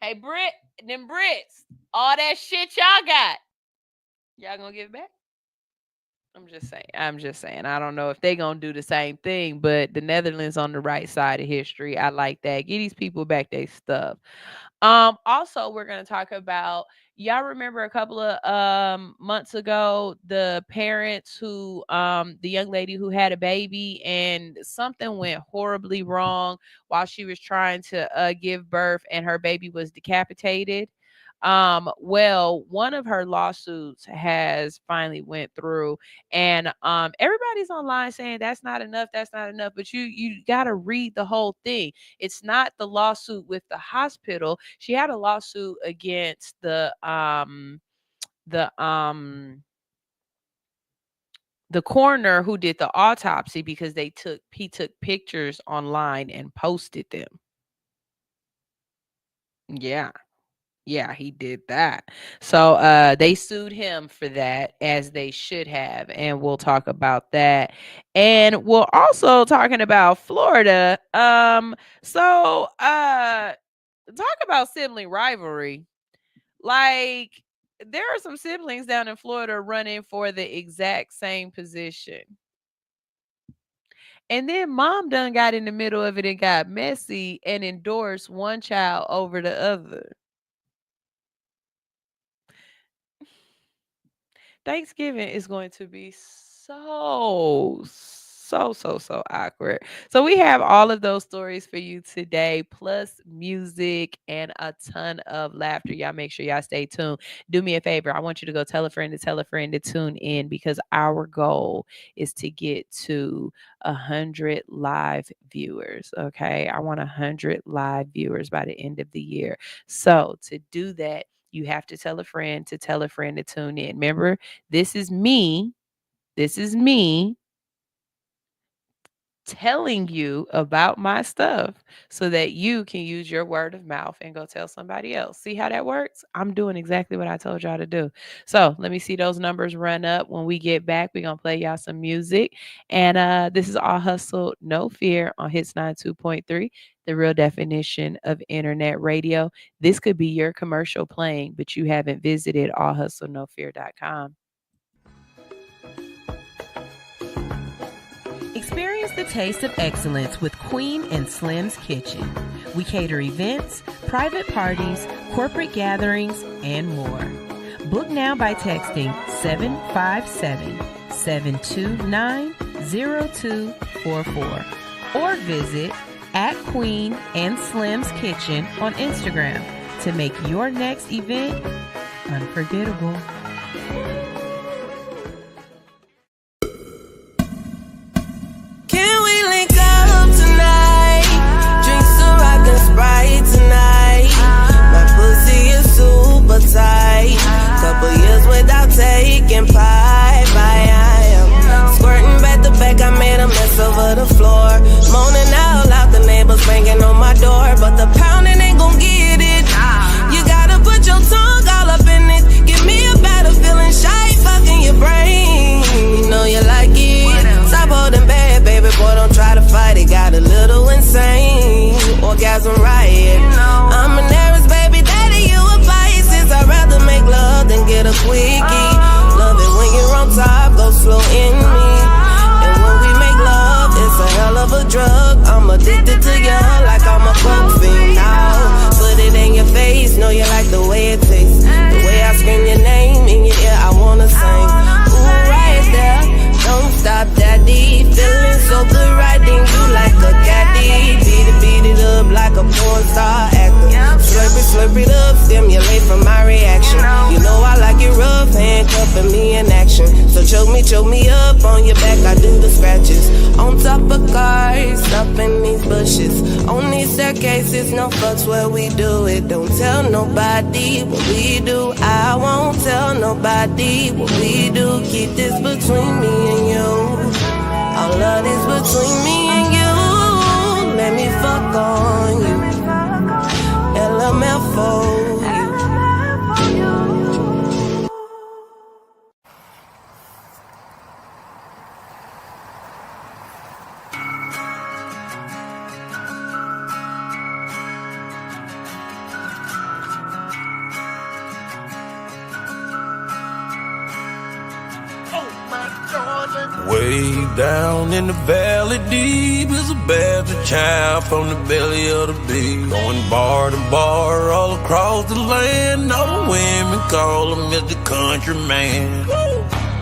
Hey, them Brits. All that shit y'all got. Y'all gonna give it back? I'm just saying. I don't know if they gonna do the same thing, but the Netherlands on the right side of history. I like that. Get these people back their stuff. Also, we're gonna talk about, y'all remember a couple of months ago, the parents who the young lady who had a baby and something went horribly wrong while she was trying to give birth, and her baby was decapitated. Well, one of her lawsuits has finally went through, and everybody's online saying that's not enough, but you got to read the whole thing. It's not the lawsuit with the hospital. She had a lawsuit against the coroner who did the autopsy, because he took pictures online and posted them. Yeah, he did that. So they sued him for that, as they should have, and we'll talk about that. And we're also talking about Florida. So talk about sibling rivalry. Like, there are some siblings down in Florida running for the exact same position. And then mom done got in the middle of it and got messy and endorsed one child over the other. Thanksgiving is going to be so so awkward. So we have all of those stories for you today, plus music and a ton of laughter. Y'all make sure y'all stay tuned. Do me a favor. I want you to go tell a friend to tune in, because our goal is to get to 100 live viewers. Okay. I want 100 live viewers by the end of the year. So to do that, you have to tell a friend to tune in. Remember, this is me telling you about my stuff so that you can use your word of mouth and go tell somebody else. See how that works? I'm doing exactly what I told y'all to do. So let me see those numbers run up. When we get back, we're going to play y'all some music. And this is All Hustle, No Fear on Hits 92.3, the real definition of internet radio. This could be your commercial playing, but you haven't visited allhustlenofear.com. Experience the taste of excellence with Queen and Slim's Kitchen. We cater events, private parties, corporate gatherings, and more. Book now by texting 757-729-0244 or visit @Queen and Slim's Kitchen on Instagram to make your next event unforgettable. Tonight, my pussy is super tight. Couple years without taking pipe. I am squirting back to back. I made a mess over the floor. Moaning out loud, the neighbors banging on my door, but the pounding ain't gon' get it. You gotta put your tongue all up in it. Give me a better feeling, shy fucking your brain. You know you like it. Stop holding back, baby boy. Don't try to fight it. Got a little insane. Orgasm riot. I'm an Aries, baby daddy, you a Pisces. I'd rather make love than get a quickie. Love it when you're on top, go slow in me. And when we make love, it's a hell of a drug. I'm addicted to you like I'm a coke fiend now. Put it in your face, know you like the way it tastes. The way I scream your name in your ear, I wanna sing. Ooh, right there, don't stop, daddy. Feeling so good, riding you like a caddy. Beat it up like a porn star actor. Slurp it up, stimulate from my reaction. You know I like it rough, handcuffing me in action. So choke me up on your back, I do the scratches. On top of cars, up in these bushes. On these staircases, no fucks where we do it. Don't tell nobody what we do. I won't tell nobody what we do. Keep this between me and you. All of this between me and you. Let me fuck on you. LMF for you. Way down in the valley deep is a bastard child from the belly of the beast. Going bar to bar all across the land. All the women call him Mr. Country Man.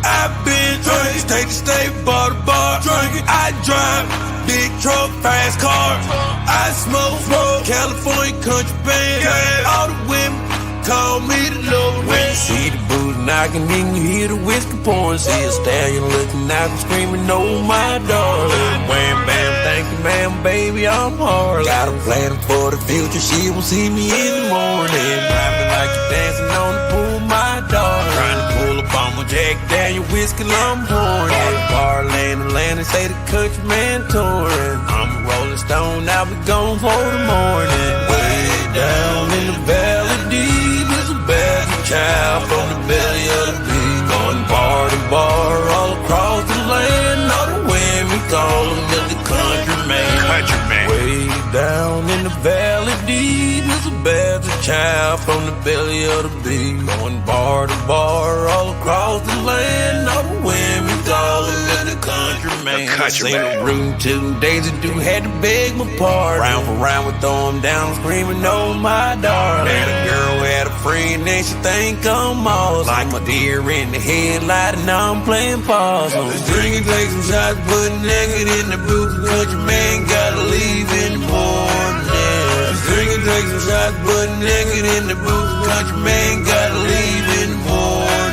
I've been drinking, state to state, bar to bar. Drinking, I drive big truck, fast car. I smoke, California country band. All the women call me the Lord. When you see the booty knocking, then you hear the whiskey pouring. See a stallion looking out and screaming, oh my darling. Wham bam, thank you ma'am, baby, I'm hard. Got a plan for the future, she won't see me in the morning. Driving like you're dancing on the pool, my darling. Trying to pull up on my Jack Daniel whiskey, I'm pouring. Bar land and land and say the country man touring. I'm a rolling stone, now we gone for the morning. Way down in the valley deep is a bad child from the belly of the beast. Going bar to bar all across the land. All the women call him the country man. Country man. Way down in the valley deep is a bad child from the belly of the beast. Going bar to bar all across the land. All the women call him the country man. man. I seen a room 2 days ago, had to beg my pardon. Round for round, we throw him down, screaming, oh my darling. And a girl had a friend and she think I'm awesome. Like my deer in the headlight and now I'm playing possum. Let's drink and take some shots, put naked in the booth. Country man gotta leave in the morning. Let's drink and take some shots, put naked in the booth. Country man gotta leave in the morning.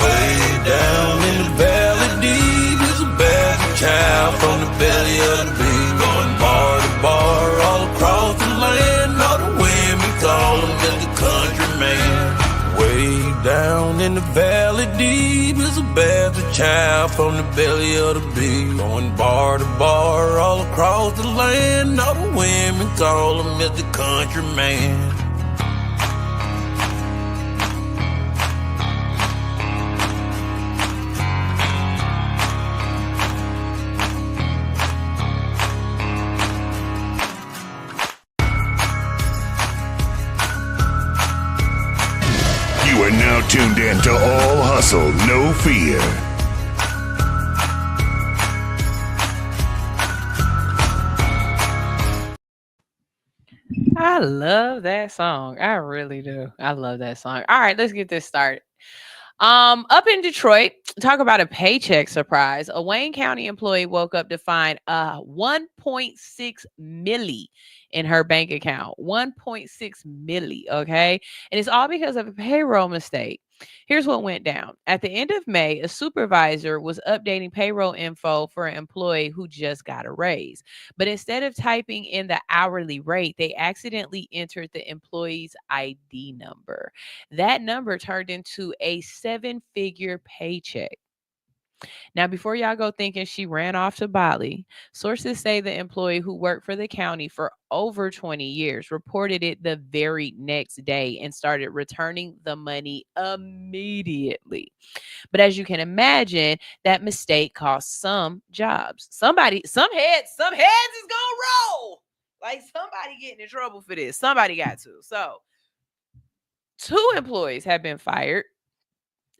Way down in the valley deep is a bastard child from the belly of the beast. Going bar to bar all across the land. All the women call him just the country man. Way down in the valley deep is a bastard child from the belly of the beast. Going bar to bar all across the land. All the women call him just the country man. You are now tuned in to All Hustle, No Fear. I love that song. I really do. I love that song. All right, let's get this started. Up in Detroit, talk about a paycheck surprise. A Wayne County employee woke up to find 1.6 milli in her bank account. 1.6 milli, okay? And it's all because of a payroll mistake. Here's what went down. At the end of May, a supervisor was updating payroll info for an employee who just got a raise. But instead of typing in the hourly rate, they accidentally entered the employee's ID number. That number turned into a 7-figure paycheck. Now, before y'all go thinking she ran off to Bali, sources say the employee who worked for the county for over 20 years reported it the very next day and started returning the money immediately. But as you can imagine, that mistake cost some jobs. Some heads is gonna roll. Like somebody getting in trouble for this. Somebody got to. So 2 employees have been fired.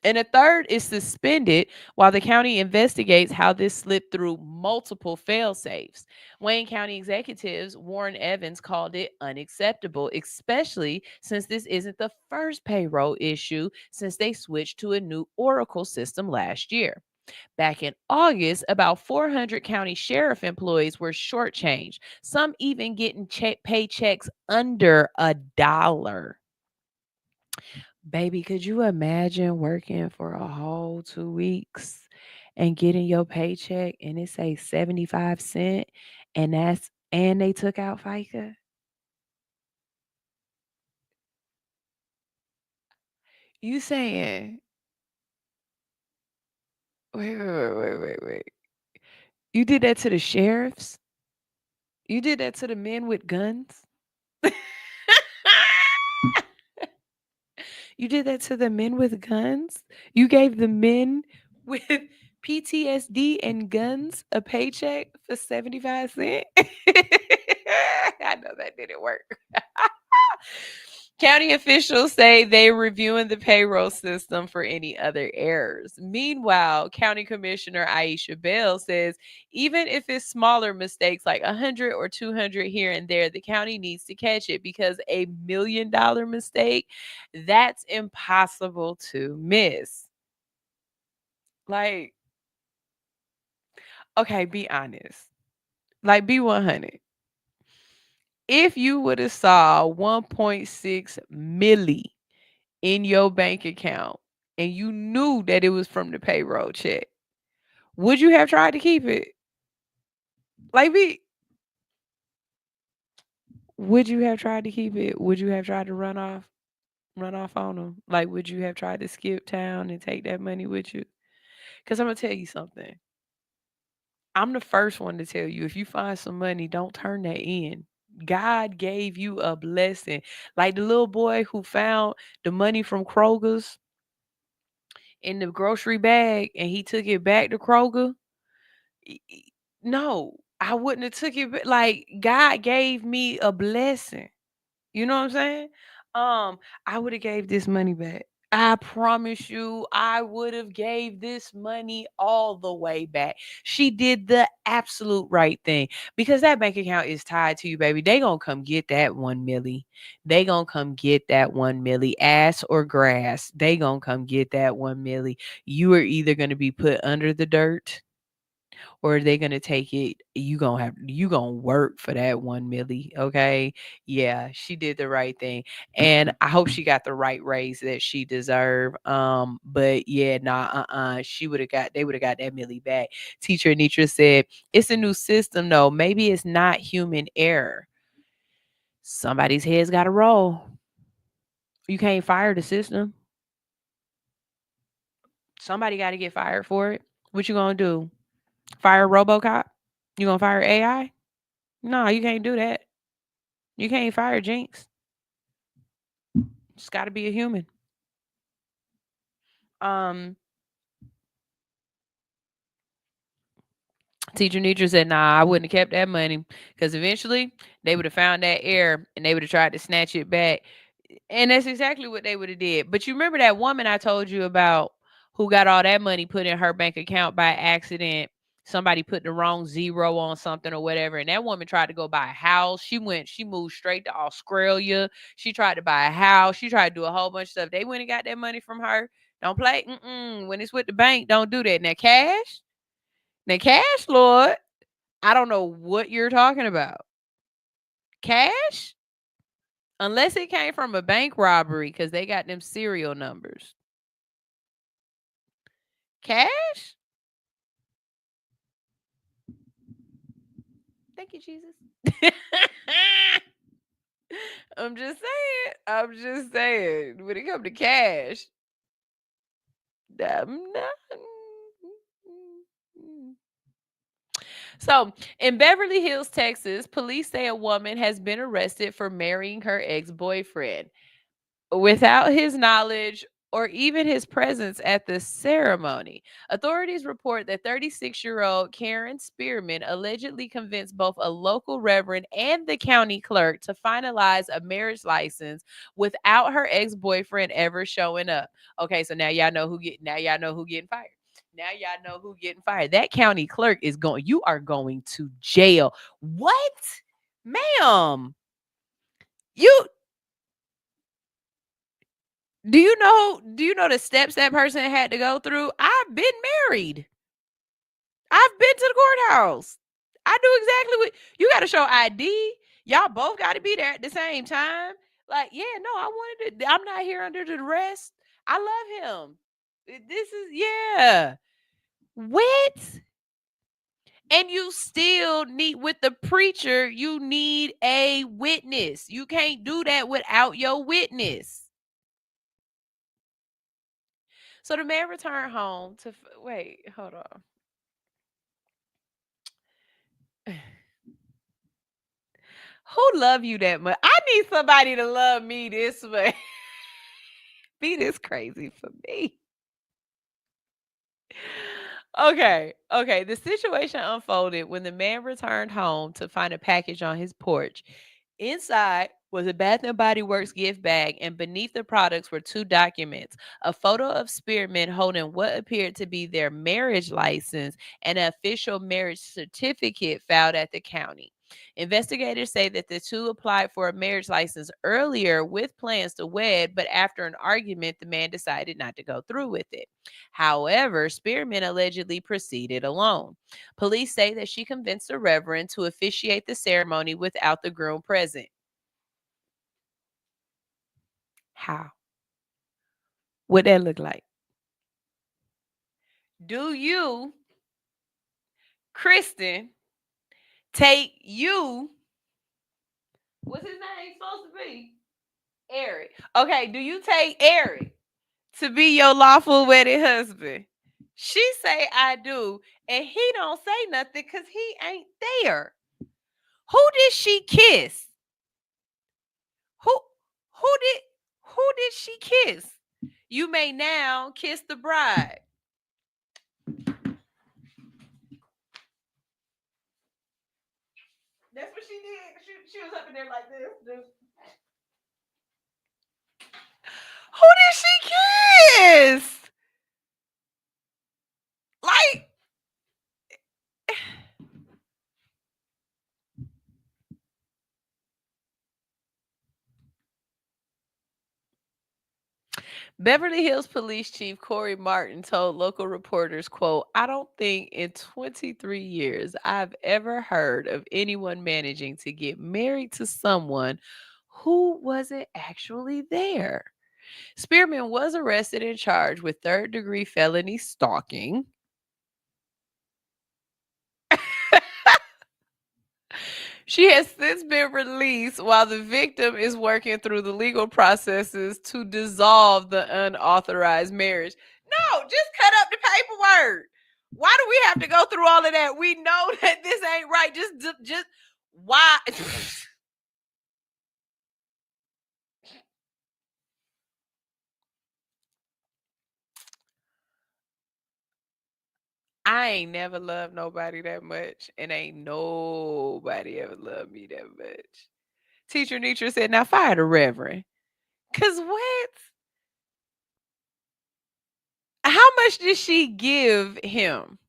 And a third is suspended while the county investigates how this slipped through multiple fail-safes. Wayne County executives Warren Evans called it unacceptable, especially since this isn't the first payroll issue since they switched to a new Oracle system last year. Back in August, about 400 county sheriff employees were shortchanged, some even getting paychecks under $1. Baby, could you imagine working for a whole 2 weeks and getting your paycheck and it say 75 cents and they took out FICA? You saying, wait. You did that to the sheriffs? You did that to the men with guns? You did that to the men with guns? You gave the men with PTSD and guns a paycheck for 75 cents? I know that didn't work. County officials say they're reviewing the payroll system for any other errors. Meanwhile, County Commissioner Aisha Bell says even if it's smaller mistakes like 100 or 200 here and there, the county needs to catch it because $1 million mistake, that's impossible to miss. Like, okay, be honest. Like, be 100. If you would have saw 1.6 milli in your bank account and you knew that it was from the payroll check, would you have tried to keep it? Like, would you have tried to keep it? Would you have tried to run off on them? Like, would you have tried to skip town and take that money with you? Because I'm going to tell you something. I'm the first one to tell you, if you find some money, don't turn that in. God gave you a blessing. Like the little boy who found the money from Kroger's in the grocery bag and he took it back to Kroger. No, I wouldn't have took it back. Like God gave me a blessing. You know what I'm saying? I would have gave this money back. I promise you, I would have gave this money all the way back. She did the absolute right thing because that bank account is tied to you, baby. They gonna come get that 1 milli. They gonna come get that 1 milli, ass or grass. They gonna come get that 1 milli. You are either gonna be put under the dirt or they gonna take it. You gonna work for that 1 milli. Okay. Yeah, she did the right thing. And I hope she got the right raise that she deserved. But yeah, nah, they would have got that milli back. Teacher Anitra said, it's a new system though. Maybe it's not human error. Somebody's head's gotta roll. You can't fire the system. Somebody gotta get fired for it. What you gonna do? Fire RoboCop? You gonna fire AI? No, you can't do that. You can't fire Jinx. It's got to be a human. Teacher Nidra said, nah, I wouldn't have kept that money because eventually they would have found that error and they would have tried to snatch it back. And that's exactly what they would have did. But you remember that woman I told you about who got all that money put in her bank account by accident? Somebody put the wrong zero on something or whatever. And that woman tried to go buy a house. She moved straight to Australia. She tried to buy a house. She tried to do a whole bunch of stuff. They went and got that money from her. Don't play. When it's with the bank, don't do that. Now, cash, Lord, I don't know what you're talking about. Cash? Unless it came from a bank robbery because they got them serial numbers. Cash? Thank you, Jesus. I'm just saying. When it comes to cash, I'm not. So, in Beverly Hills, Texas, police say a woman has been arrested for marrying her ex-boyfriend without his knowledge or even his presence at the ceremony. Authorities report that 36-year-old Karen Spearman allegedly convinced both a local reverend and the county clerk to finalize a marriage license without her ex-boyfriend ever showing up. Okay, so now y'all know who getting fired. Now y'all know who getting fired. That county clerk you are going to jail. What? Ma'am. Do you know the steps that person had to go through? I've been married. I've been to the courthouse. I do exactly what you got to show ID. Y'all both got to be there at the same time. Like, yeah, no, I'm not here under the duress. I love him. This is, yeah. What? And you still need, with the preacher, you need a witness. You can't do that without your witness. So the man returned home to wait, hold on. Who love you that much? I need somebody to love me this way. Be this crazy for me. Okay. The situation unfolded when the man returned home to find a package on his porch. Inside was a Bath and Body Works gift bag, and beneath the products were 2 documents: a photo of Spearman holding what appeared to be their marriage license and an official marriage certificate filed at the county. Investigators say that the two applied for a marriage license earlier with plans to wed, but after an argument, the man decided not to go through with it. However, Spearman allegedly proceeded alone. Police say that she convinced the reverend to officiate the ceremony without the groom present. How? What that look like? Do you, Kristen, take you? What's his name supposed to be? Eric. Okay, do you take Eric to be your lawful wedded husband? She say I do, and he don't say nothing because he ain't there. Who did she kiss? Who did she kiss? You may now kiss the bride. That's what she did. She was up in there like this. Who did she kiss? Like, Beverly Hills Police Chief Corey Martin told local reporters, quote, "I don't think in 23 years I've ever heard of anyone managing to get married to someone who wasn't actually there." Spearman was arrested and charged with third-degree felony stalking. She has since been released while the victim is working through the legal processes to dissolve the unauthorized marriage. No, just cut up the paperwork. Why do we have to go through all of that? We know that this ain't right. Just why? I ain't never loved nobody that much, and ain't nobody ever loved me that much. Teacher Nietzsche said, "Now fire the reverend." Cause what? How much did she give him?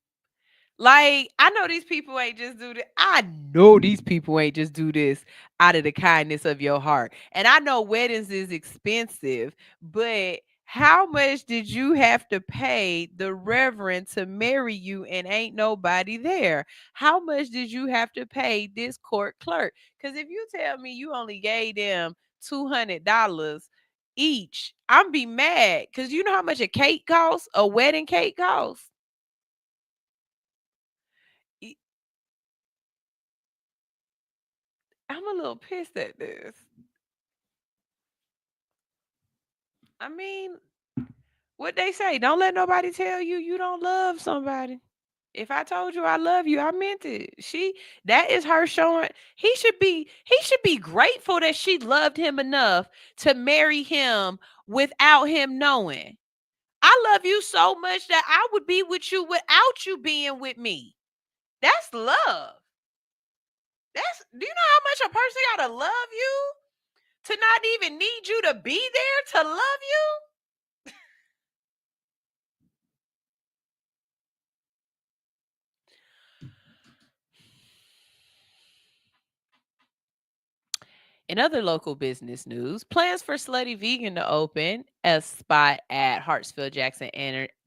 Like, I know these people ain't just do this. I know these people ain't just do this out of the kindness of your heart. And I know weddings is expensive, but how much did you have to pay the reverend to marry you and ain't nobody there? How much did you have to pay this court clerk? Because if you tell me you only gave them $200 each, I'm be mad. Because you know how much a cake costs? A wedding cake costs? I'm a little pissed at this. I mean, what they say, don't let nobody tell you you don't love somebody. If I told you I love you, I meant it. That is her showing he should be grateful that she loved him enough to marry him without him knowing. I love you so much that I would be with you without you being with me. That's love. Do you know how much a person gotta love you to not even need you to be there to love you? In other local business news, plans for Slutty Vegan to open a spot at Hartsfield Jackson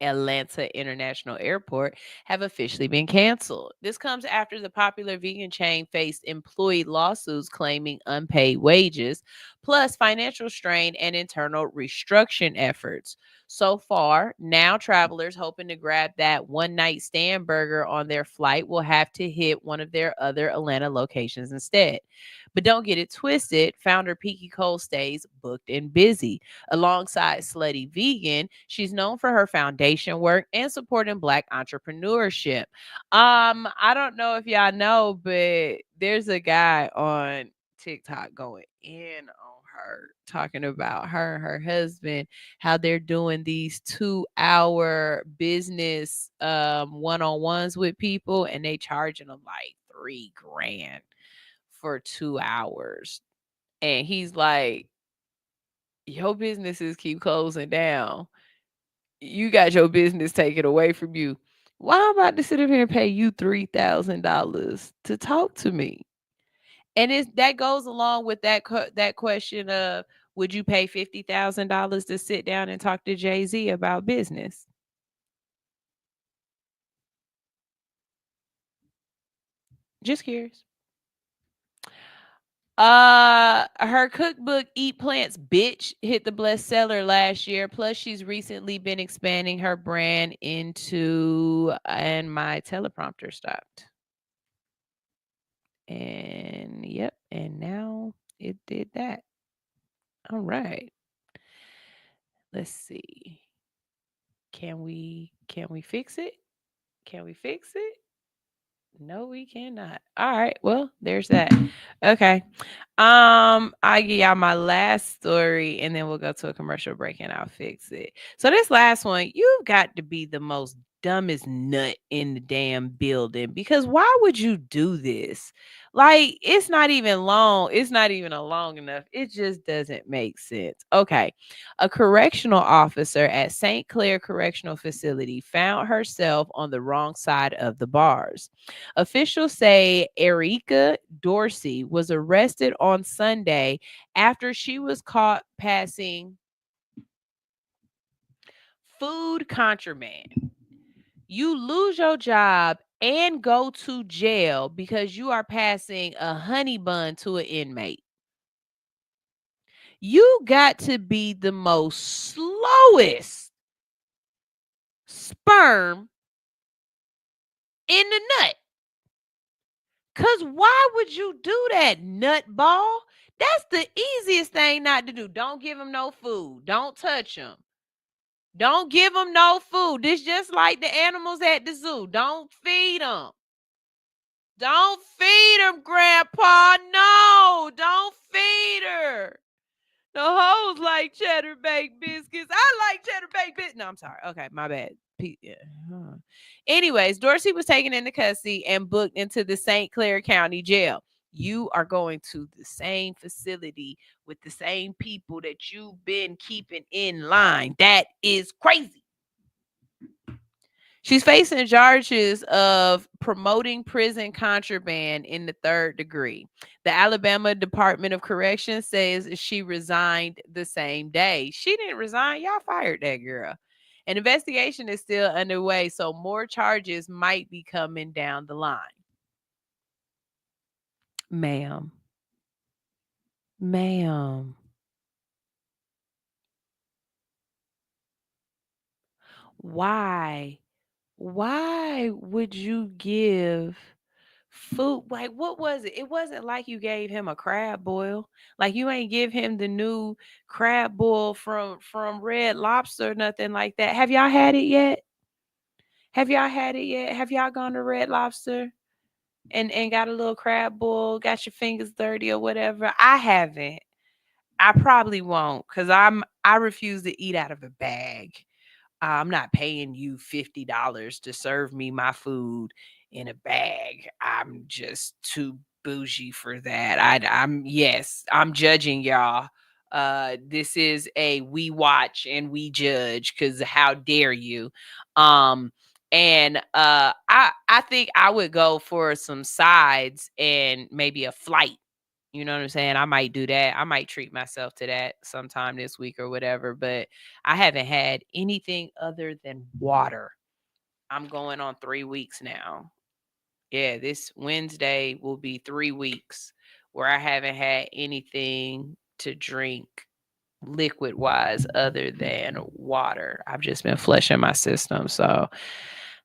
Atlanta International Airport have officially been canceled. This comes after the popular vegan chain faced employee lawsuits claiming unpaid wages, plus financial strain and internal restructuring efforts. So far, now travelers hoping to grab that one night stand burger on their flight will have to hit one of their other Atlanta locations instead. But don't get it twisted, founder Peaky Cole stays booked and busy. Alongside Slutty Vegan, she's known for her foundation work and supporting Black entrepreneurship. I don't know if y'all know, but there's a guy on TikTok going in on her, talking about her and her husband, how they're doing these 2-hour business one-on-ones with people, and they charging them like $3,000 for 2 hours. And he's like, your businesses keep closing down. You got your business taken away from you. Why am I about to sit up here and pay you $3,000 to talk to me? And that goes along with that question of, would you pay $50,000 to sit down and talk to Jay-Z about business? Just curious. Her cookbook Eat Plants Bitch hit the bestseller last year. Plus, she's recently been expanding her brand into, and my teleprompter stopped. And yep, and now it did that. All right. Let's see. Can we fix it? Can we fix it? No, we cannot. All right. Well, there's that. Okay. I give y'all my last story and then we'll go to a commercial break and I'll fix it. So this last one, you've got to be the most dumbest nut in the damn building, because why would you do this? Like, it's not even long. It's not even a long enough. It just doesn't make sense. Okay. A correctional officer at St. Clair Correctional Facility found herself on the wrong side of the bars. Officials say Erica Dorsey was arrested on Sunday after she was caught passing food contraband. You lose your job and go to jail because you are passing a honey bun to an inmate. You got to be the most slowest sperm in the nut. Because why would you do that, nutball? That's the easiest thing not to do. Don't give him no food. Don't touch him. Don't give them no food. This just like the animals at the zoo. Don't feed them. Don't feed them, Grandpa. No, don't feed her. The hoes like cheddar baked biscuits. I like cheddar baked biscuits. No, I'm sorry. Okay, my bad. Anyways, Dorsey was taken into custody and booked into the St. Clair County Jail. You are going to the same facility with the same people that you've been keeping in line. That is crazy. She's facing charges of promoting prison contraband in the 3rd degree. The Alabama Department of Corrections says she resigned the same day. She didn't resign. Y'all fired that girl. An investigation is still underway, so more charges might be coming down the line. Ma'am. Why would you give food? Like, what was it? It wasn't like you gave him a crab boil. Like, you ain't give him the new crab boil from Red Lobster, nothing like that. Have y'all had it yet? Have y'all gone to Red Lobster and got a little crab boil, got your fingers dirty or whatever? I haven't. I probably won't, because I refuse to eat out of a bag. I'm not paying you $50 to serve me my food in a bag. I'm just too bougie for that. I'm judging y'all. This is a we watch and we judge, because how dare you? And I think I would go for some sides and maybe a flight. You know what I'm saying? I might do that. I might treat myself to that sometime this week or whatever, but I haven't had anything other than water. I'm going on 3 weeks now. Yeah, this Wednesday will be 3 weeks where I haven't had anything to drink liquid wise other than water. I've just been flushing my system. So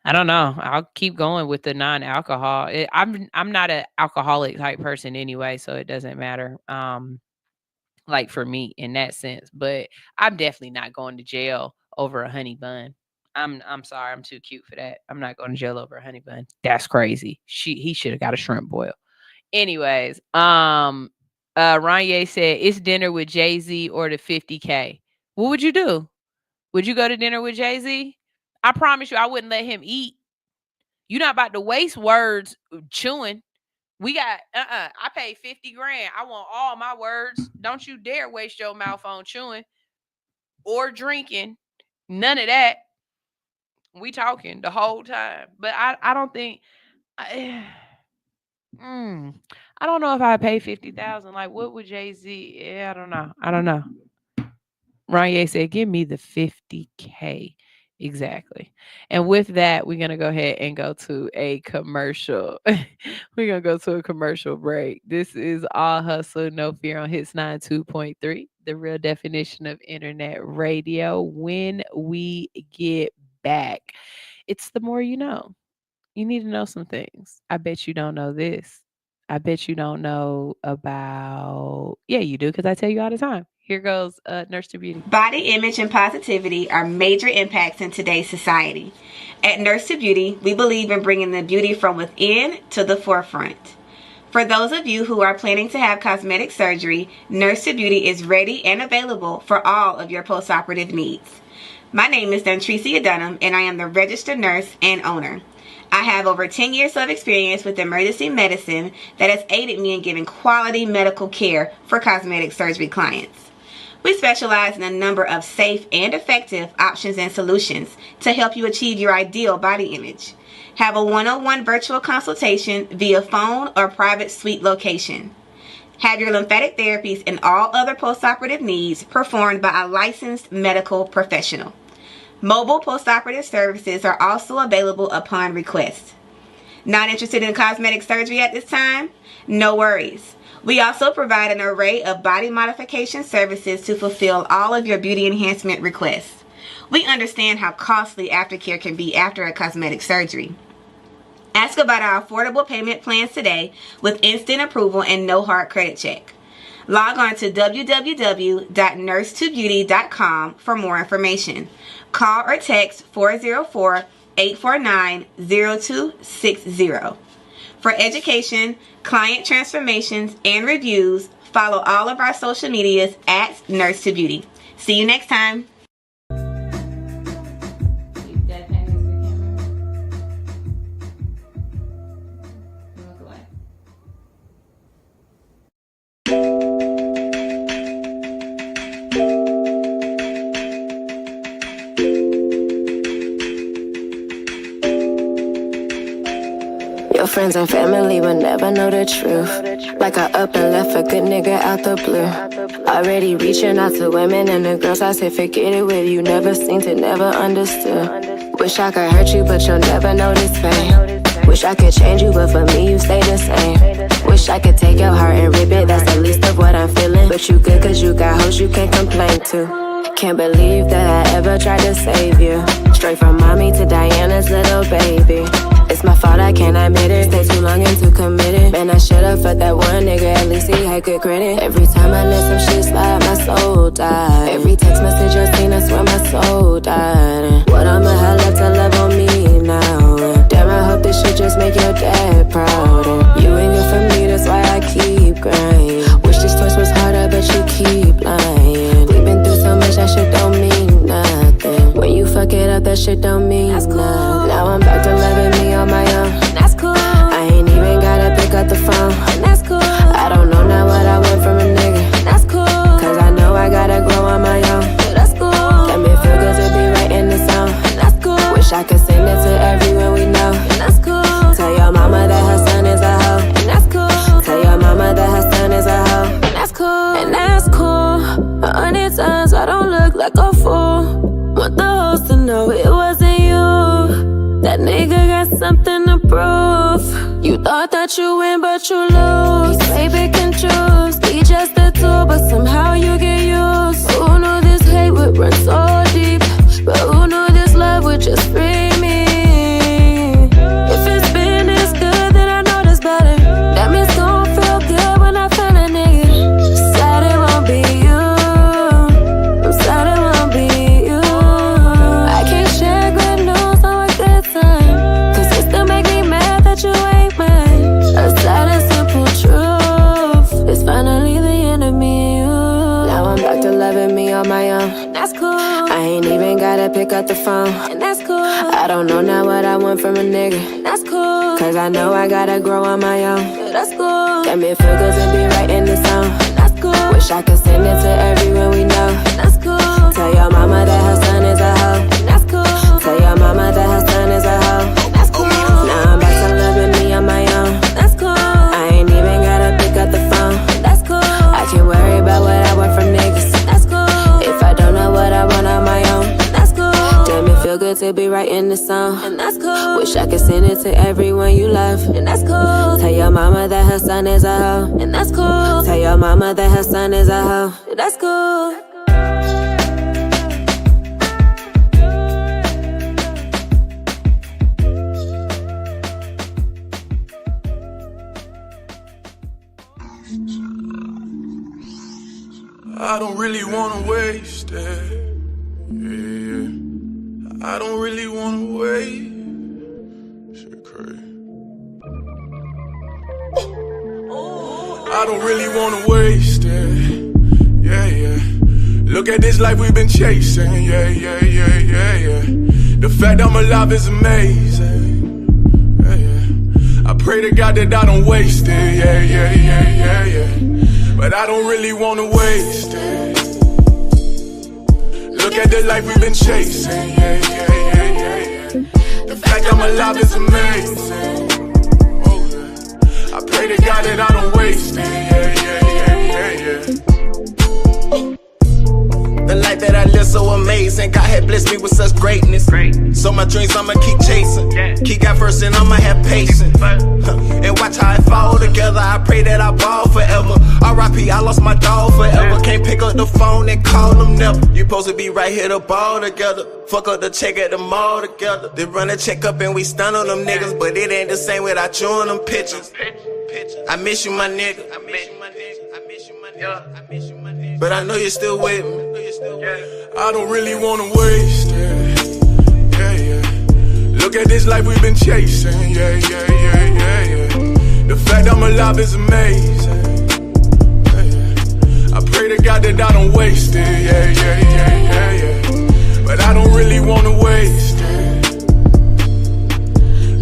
I don't know. I'll keep going with the non-alcohol. I'm not an alcoholic type person anyway, so it doesn't matter. Like for me in that sense, but I'm definitely not going to jail over a honey bun. I'm sorry, I'm too cute for that. I'm not going to jail over a honey bun. That's crazy. He should have got a shrimp boil. Anyways, Ranye said it's dinner with Jay-Z or the 50K. What would you do? Would you go to dinner with Jay-Z? I promise you, I wouldn't let him eat. You're not about to waste words chewing. We got, I paid 50 grand. I want all my words. Don't you dare waste your mouth on chewing or drinking. None of that. We talking the whole time. But I don't think, I don't know if I pay 50,000. Like, what would Jay-Z? Yeah, I don't know. Ranye said, give me the 50K. Exactly. And with that, we're going to go ahead and go to a commercial. We're going to go to a commercial break. This is All Hustle, No Fear on Hits 92.3, the real definition of internet radio. When we get back, it's the more you know. You need to know some things. I bet you don't know this. I bet you don't know about, yeah, you do, because I tell you all the time. Here goes Nurse to Beauty. Body image and positivity are major impacts in today's society. At Nurse to Beauty, we believe in bringing the beauty from within to the forefront. For those of you who are planning to have cosmetic surgery, Nurse to Beauty is ready and available for all of your postoperative needs. My name is Duntricia Dunham, and I am the registered nurse and owner. I have over 10 years of experience with emergency medicine that has aided me in giving quality medical care for cosmetic surgery clients. We specialize in a number of safe and effective options and solutions to help you achieve your ideal body image. Have a one-on-one virtual consultation via phone or private suite location. Have your lymphatic therapies and all other postoperative needs performed by a licensed medical professional. Mobile postoperative services are also available upon request. Not interested in cosmetic surgery at this time? No worries. We also provide an array of body modification services to fulfill all of your beauty enhancement requests. We understand how costly aftercare can be after a cosmetic surgery. Ask about our affordable payment plans today with instant approval and no hard credit check. Log on to www.nurse2beauty.com for more information. Call or text 404-849-0260. For education, client transformations, and reviews, follow all of our social medias at Nurse2Beauty. See you next time. Your friends and family will never know the truth. Like I up and left a good nigga out the blue. Already reaching out to women and the girls I said forget it with. You never seen to never understood. Wish I could hurt you but you'll never know this pain. Wish I could change you but for me you stay the same. Wish I could take your heart and rip it, that's the least of what I'm feeling. But you good cause you got hoes you can't complain to. Can't believe that I ever tried to save you. Straight from mommy to Diana's little baby. It's my fault, I can't admit it. Stay too long and too committed. Man, I should've fucked that one nigga, at least he had good credit. Every time I let some shit slide, my soul died. Every text message I seen, I swear my soul died. What I'ma have left to love on me now? Damn, I hope this shit just make your dad proud. You ain't good for me, that's why I keep grinding. Wish this choice was harder, but you keep lying. We've been through so much, that shit don't mean nothing. When you fuck it up, that shit don't mean nothing. Now I'm back to loving me on my own. That's cool. I ain't even gotta pick up the phone. That's cool. I don't know now what I want from a nigga. That's cool. Cause I know I gotta grow on my own. That's cool. Let me feel good to be right in the zone. That's cool. Wish I could send it to everyone we know. That's cool. Tell your mama that her son is a hoe. That's cool. Tell your mama that her son is a hoe. That's cool. And that's cool. 100 times I don't look like a fool. Want the hoes to know it wasn't you. That nigga got something to prove. You thought that you win, but you lose. Baby can choose. Be just a tool, but somehow you get used. Who knew this hate would run so deep? But who knew this love would just free me? If it's been this good, then I know this better. That means gon' feel good when I find a nigga. Sad it won't be you. I'm sad it won't be you. I can't share good news on a good time, cause it still make me mad that you ain't mine. A sad and simple truth. It's finally the end of me and you. Now I'm back to loving me on my own. That's cool. I ain't even gotta pick up the phone. And that's cool. I don't know now what I want from a nigga. That's cool. Cause I know I gotta grow on my own. That's cool. Let me feel good to be right in the zone. That's cool. Wish I could send it to everyone we know. That's cool. Tell your mama that her son is a hoe. That's cool. Tell your mama that her son is a hoe. That's cool. Now I'm back to loving me on my own. That's cool. I ain't even gotta pick up the phone. That's cool. I can't worry about what I want from niggas. That's cool. If I don't know what I want on my own. That's cool. Damn, it feel good to be right in the zone. And that's cool. Wish I could send it to everyone you love. And that's cool. Tell your mama that her son is a hoe. And that's cool. Tell your mama that her son is a hoe. That's cool. I don't really wanna waste it. Yeah. I don't really wanna wait. Shit crazy. I don't really wanna waste it. Yeah. Look at this life we've been chasing, yeah, yeah, yeah, yeah, yeah. The fact I'm alive is amazing, yeah, yeah. I pray to God that I don't waste it, yeah, yeah, yeah, yeah, yeah. But I don't really wanna waste it. Look at the life we've been chasing, yeah, yeah, yeah, yeah, yeah. The fact I'm alive is amazing, oh yeah. I pray to God that I don't waste it, yeah, yeah, yeah, yeah, yeah. The life that I live so amazing. God had blessed me with such greatness. So my dreams I'ma keep chasing. Keep God first and I'ma have patience. And watch how it fall together. I pray that I ball forever. R.I.P. I lost my dog forever. Can't pick up the phone and call them never. You supposed to be right here to ball together. Fuck up the check at the mall together. Then run a check up and we stun on them niggas. But it ain't the same without you on them pictures. I miss you, my nigga. I miss you, my nigga. I miss you, my nigga. I miss you, my nigga. But I know you're still with me. I don't really wanna waste it, yeah, yeah. Look at this life we've been chasing, yeah, yeah, yeah, yeah, yeah. The fact I'm alive is amazing, yeah, yeah. I pray to God that I don't waste it, yeah, yeah, yeah, yeah, yeah. But I don't really wanna waste it.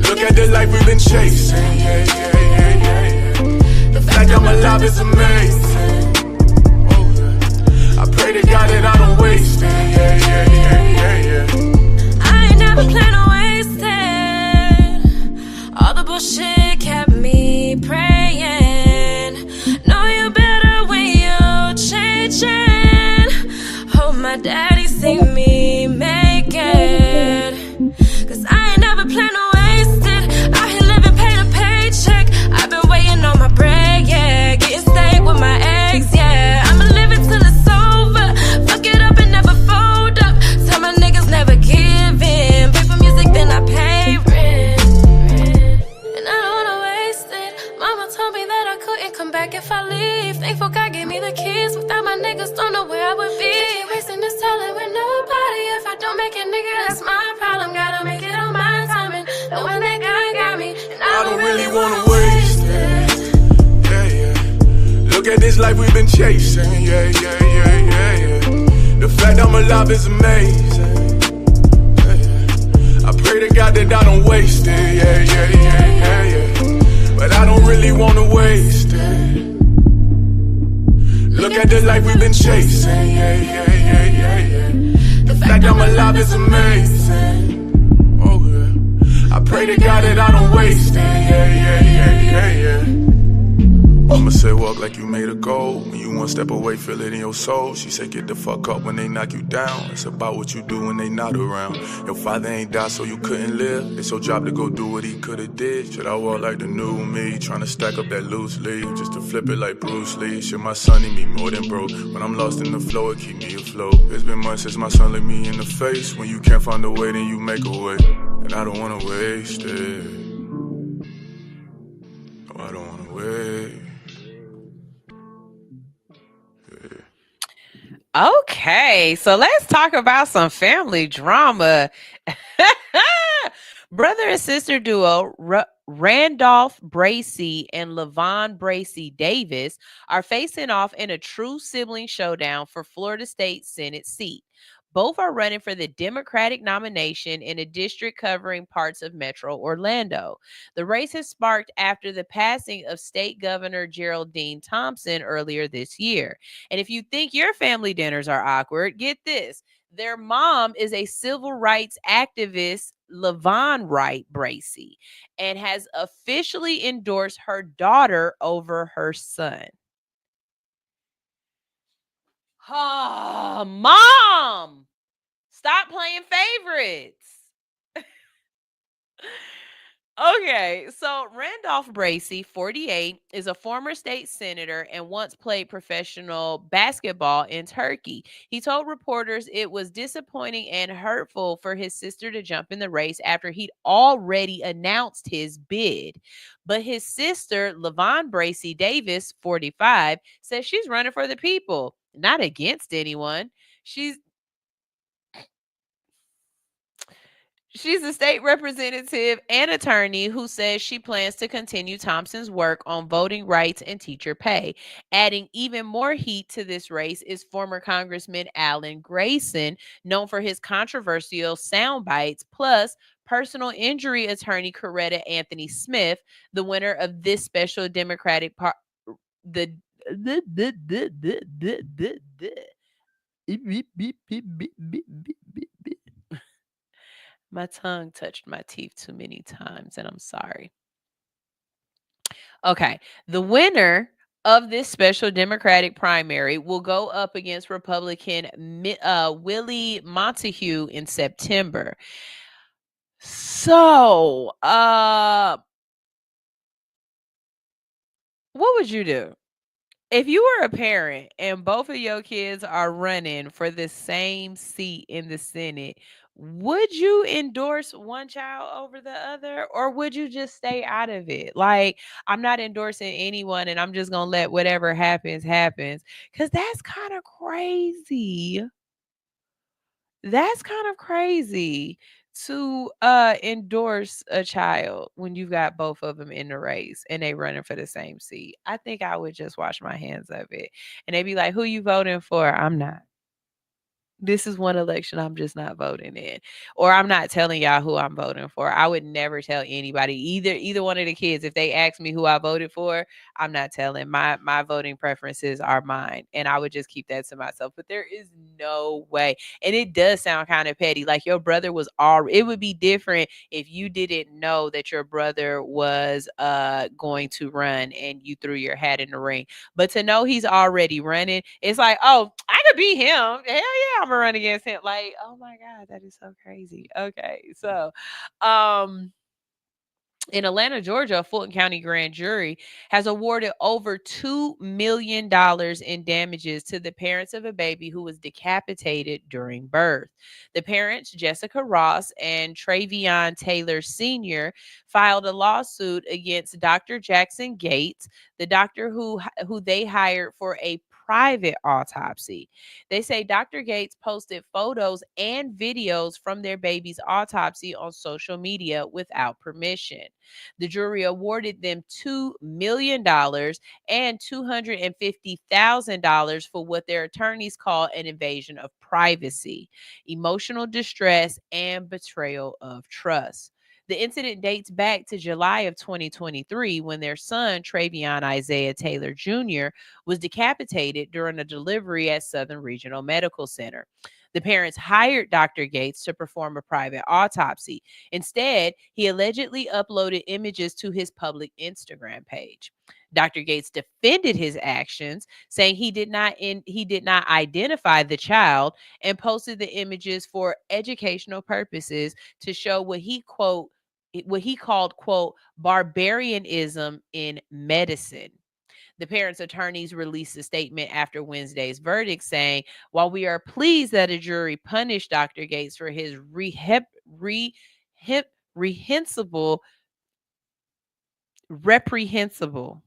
Look at the life we've been chasing, yeah, yeah, yeah, yeah, yeah. The fact I'm alive is amazing. I pray to God that I don't waste it, yeah, yeah, yeah, yeah, yeah. I ain't never plan on wasting. All the bullshit kept me praying. Know you better when you changing. Hope my daddy see me make it. Cause I ain't never plan on wasting. Out here living pay to paycheck. I've been waiting on my bread, yeah. Getting steak with my eggs, yeah. I'ma live it till it's fuck it up and never fold up. Tell my niggas never give in. Pay for music, then I pay rent. And I don't wanna waste it. Mama told me that I couldn't come back if I leave. Thankful God gave me the keys. Without my niggas, don't know where I would be. Wasting this talent with nobody. If I don't make it, nigga, that's my problem. Gotta make it on my timing. Knowing that God got me. And I don't really wanna waste it. Yeah, yeah. Look at this life we've been chasing, yeah, yeah, yeah, yeah, yeah. The fact I'm alive is amazing, yeah, yeah. I pray to God that I don't waste it, yeah, yeah, yeah, yeah, yeah. But I don't really wanna waste it. Look at the life we've been chasing, yeah, yeah, yeah, yeah, yeah. The fact I'm alive is amazing, oh yeah. I pray to God that I don't waste it, yeah, yeah, yeah, yeah, yeah. I'ma say walk like you made a goal. When you one step away, feel it in your soul. She said get the fuck up when they knock you down. It's about what you do when they not around. Your father ain't died so you couldn't live. It's your job to go do what he could've did. Should I walk like the new me? Tryna stack up that loose leaf just to flip it like Bruce Lee. Should my son need me more than broke? When I'm lost in the flow, it keep me afloat. It's been months since my son looked me in the face. When you can't find a way, then you make a way. And I don't wanna waste it. No, I don't wanna waste. Okay, so let's talk about some family drama. Brother and sister duo Randolph Bracey and LaVon Bracey Davis are facing off in a true sibling showdown for Florida State Senate seat. Both are running for the Democratic nomination in a district covering parts of Metro Orlando. The race has sparked after the passing of State Governor Geraldine Thompson earlier this year. And if you think your family dinners are awkward, get this. Their mom is a civil rights activist, LaVon Wright Bracey, and has officially endorsed her daughter over her son. Oh, Mom, stop playing favorites. Okay, so Randolph Bracey, 48, is a former state senator and once played professional basketball in Turkey. He told reporters it was disappointing and hurtful for his sister to jump in the race after he'd already announced his bid. But his sister, LaVon Bracey Davis, 45, says she's running for the people, not against anyone. She's She's a state representative and attorney who says she plans to continue Thompson's work on voting rights and teacher pay. Adding even more heat to this race is former Congressman Alan Grayson, known for his controversial sound bites, plus personal injury attorney Coretta Anthony Smith, the winner of this special Democratic the my tongue touched my teeth too many times, and I'm sorry. Okay. The winner of this special Democratic primary will go up against Republican Willie Montague in September. So, what would you do? If you were a parent and both of your kids are running for the same seat in the Senate, would you endorse one child over the other, or would you just stay out of it? Like, I'm not endorsing anyone and I'm just going to let whatever happens happens, cuz that's kind of crazy. That's kind of crazy to endorse a child when you've got both of them in the race and they running for the same seat. I think I would just wash my hands of it. And they'd be like, "Who you voting for?" I'm not. This is one election I'm just not voting in. Or I'm not telling y'all who I'm voting for. I would never tell anybody, either one of the kids. If they ask me who I voted for, I'm not telling. My voting preferences are mine. And I would just keep that to myself. But there is no way. And it does sound kind of petty. Like your brother was it would be different if you didn't know that your brother was going to run and you threw your hat in the ring. But to know he's already running, it's like, oh, I could beat him. Hell yeah, I'm gonna run against him. Like, oh my God, that is so crazy. Okay, so in Atlanta, Georgia, a Fulton County grand jury has awarded over $2 million in damages to the parents of a baby who was decapitated during birth. The parents, Jessica Ross and Travion Taylor Sr., filed a lawsuit against Dr. Jackson Gates, the doctor who they hired for a private autopsy. They say Dr. Gates posted photos and videos from their baby's autopsy on social media without permission. The jury awarded them $2 million and $250,000 for what their attorneys call an invasion of privacy, emotional distress, and betrayal of trust. The incident dates back to July of 2023 when their son, Travion Isaiah Taylor Jr., was decapitated during a delivery at Southern Regional Medical Center. The parents hired Dr. Gates to perform a private autopsy. Instead, he allegedly uploaded images to his public Instagram page. Dr. Gates defended his actions, saying he did not identify the child and posted the images for educational purposes to show what he called quote barbarianism in medicine. The parents' attorneys released a statement after Wednesday's verdict saying, while we are pleased that a jury punished Dr. Gates for his reprehensible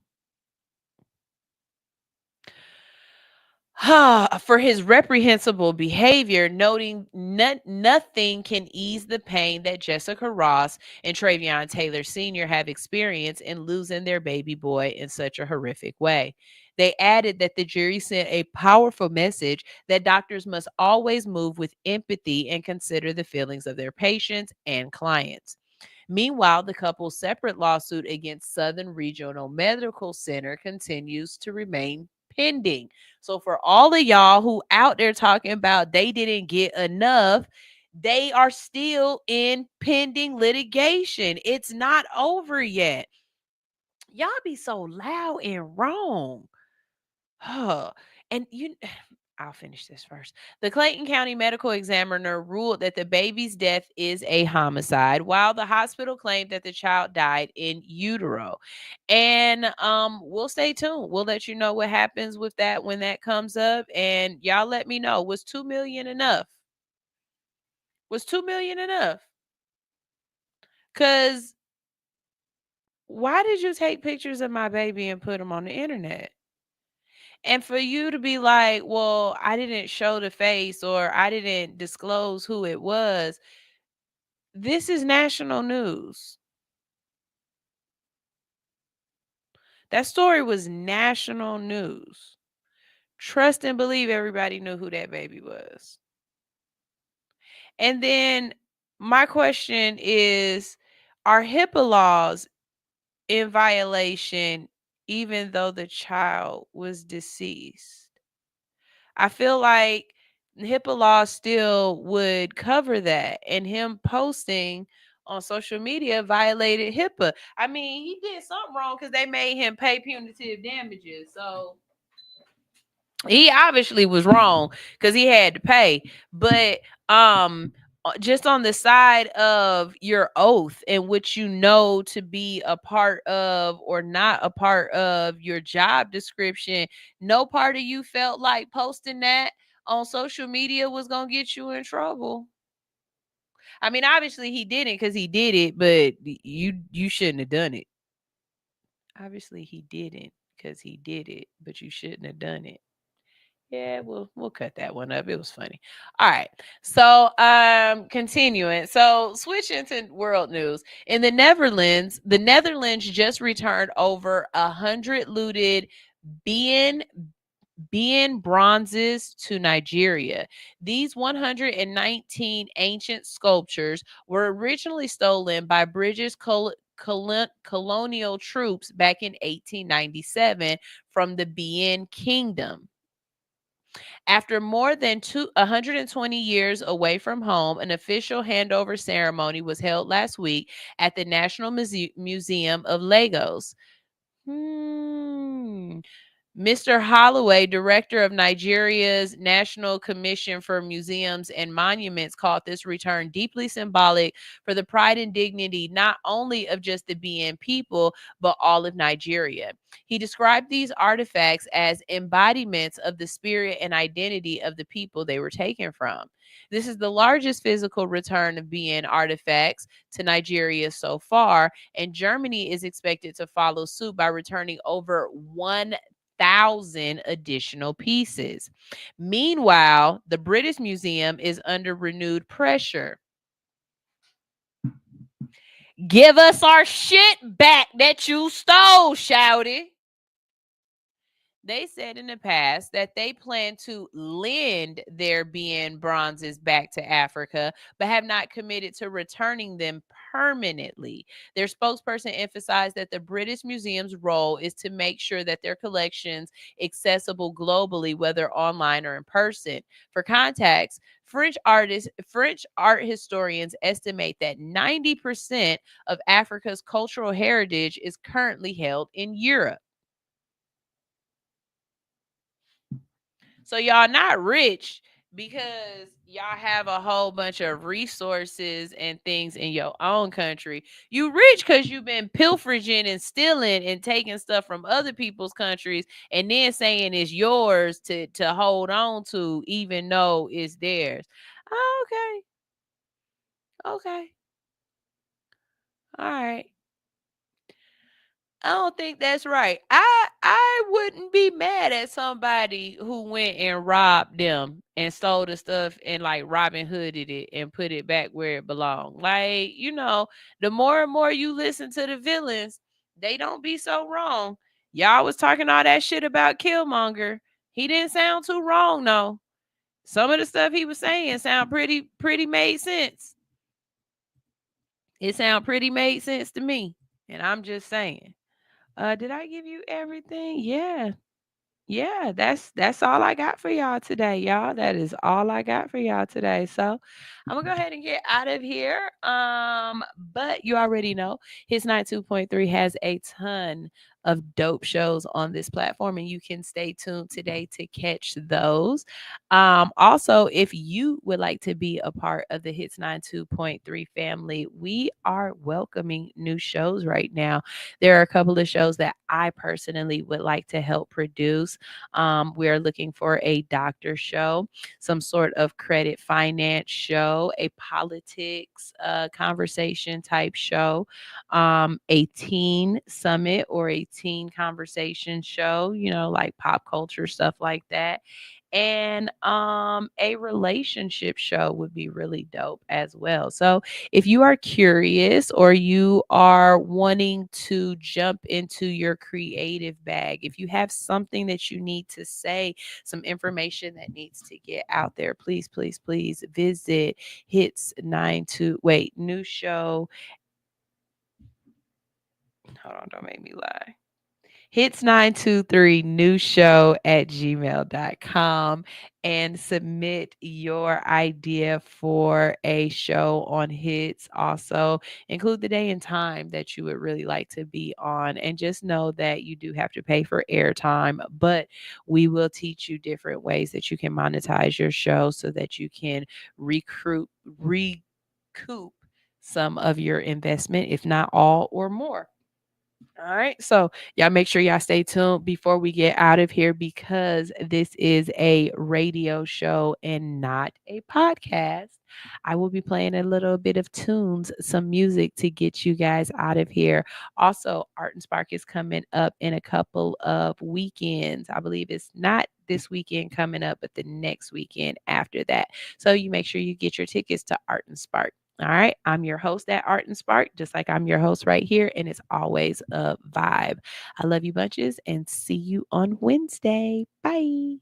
for his reprehensible behavior, noting nothing can ease the pain that Jessica Ross and Travion Taylor Sr. have experienced in losing their baby boy in such a horrific way. They added that the jury sent a powerful message that doctors must always move with empathy and consider the feelings of their patients and clients. Meanwhile, the couple's separate lawsuit against Southern Regional Medical Center continues to remain pending. So for all of y'all who out there talking about they didn't get enough, they are still in pending litigation. It's not over yet. Y'all be so loud and wrong. And I'll finish this first. The Clayton County medical examiner ruled that the baby's death is a homicide, while the hospital claimed that the child died in utero. And we'll stay tuned. We'll let you know what happens with that when that comes up. And y'all let me know. Was $2 million enough? Was $2 million enough? Because why did you take pictures of my baby and put them on the internet? And for you to be like, well, I didn't show the face or I didn't disclose who it was, This is national news. That story was national news. Trust and believe everybody knew who that baby was. And then my question is, are HIPAA laws in violation even though the child was deceased? I feel like HIPAA laws still would cover that, and him posting on social media violated HIPAA. I mean, he did something wrong because they made him pay punitive damages. So he obviously was wrong because he had to pay. But just on the side of your oath and what you know to be a part of or not a part of your job description, no part of you felt like posting that on social media was gonna get you in trouble. I mean, obviously he didn't because he did it, but you shouldn't have done it. Obviously he didn't because he did it, but you shouldn't have done it. Yeah, we'll cut that one up. It was funny. All right. So continuing. So switching to world news. In the Netherlands just returned over 100 looted being bronzes to Nigeria. These 119 ancient sculptures were originally stolen by British colonial troops back in 1897 from the Benin Kingdom. After more than 120 years away from home, an official handover ceremony was held last week at the National Museum of Lagos. Mr. Holloway, director of Nigeria's National Commission for Museums and Monuments, called this return deeply symbolic for the pride and dignity not only of just the Benin people, but all of Nigeria. He described these artifacts as embodiments of the spirit and identity of the people they were taken from. This is the largest physical return of Benin artifacts to Nigeria so far, and Germany is expected to follow suit by returning over 1,000 additional pieces. Meanwhile, the British Museum is under renewed pressure. Give us our shit back that you stole, shouty. They said in the past that they plan to lend their Benin bronzes back to Africa, but have not committed to returning them permanently. Their spokesperson emphasized that the British Museum's role is to make sure that their collections accessible globally, whether online or in person. For context, French art historians estimate that 90% of Africa's cultural heritage is currently held in Europe. So y'all not rich because y'all have a whole bunch of resources and things in your own country. You rich because you've been pilfering and stealing and taking stuff from other people's countries and then saying it's yours to hold on to even though it's theirs. Oh, okay. All right. I don't think that's right. I wouldn't be mad at somebody who went and robbed them and stole the stuff and like Robin Hooded it and put it back where it belonged. Like, the more and more you listen to the villains, they don't be so wrong. Y'all was talking all that shit about Killmonger. He didn't sound too wrong, though. Some of the stuff he was saying sound pretty made sense. It sound pretty made sense to me. And I'm just saying. Did I give you everything? Yeah. Yeah, that's all I got for y'all today, y'all. That is all I got for y'all today. So I'm gonna go ahead and get out of here. But you already know Hits 92.3 has a ton of dope shows on this platform, and you can stay tuned today to catch those. Also, if you would like to be a part of the Hits 92.3 family, we are welcoming new shows right now. There are a couple of shows that I personally would like to help produce. We are looking for a doctor show, some sort of credit finance show, a politics conversation type show, a teen summit or a teen conversation show, like pop culture, stuff like that. And a relationship show would be really dope as well. So if you are curious or you are wanting to jump into your creative bag, if you have something that you need to say, some information that needs to get out there, please visit new show. Hold on, don't make me lie. Hits923 new show at gmail.com and submit your idea for a show on Hits. Also include the day and time that you would really like to be on, and just know that you do have to pay for airtime, but we will teach you different ways that you can monetize your show so that you can recoup some of your investment, if not all or more. All right. So y'all make sure y'all stay tuned before we get out of here, because this is a radio show and not a podcast. I will be playing a little bit of tunes, some music to get you guys out of here. Also, Art and Spark is coming up in a couple of weekends. I believe it's not this weekend coming up, but the next weekend after that. So you make sure you get your tickets to Art and Spark. All right. I'm your host at Art and Spark, just like I'm your host right here. And it's always a vibe. I love you bunches and see you on Wednesday. Bye.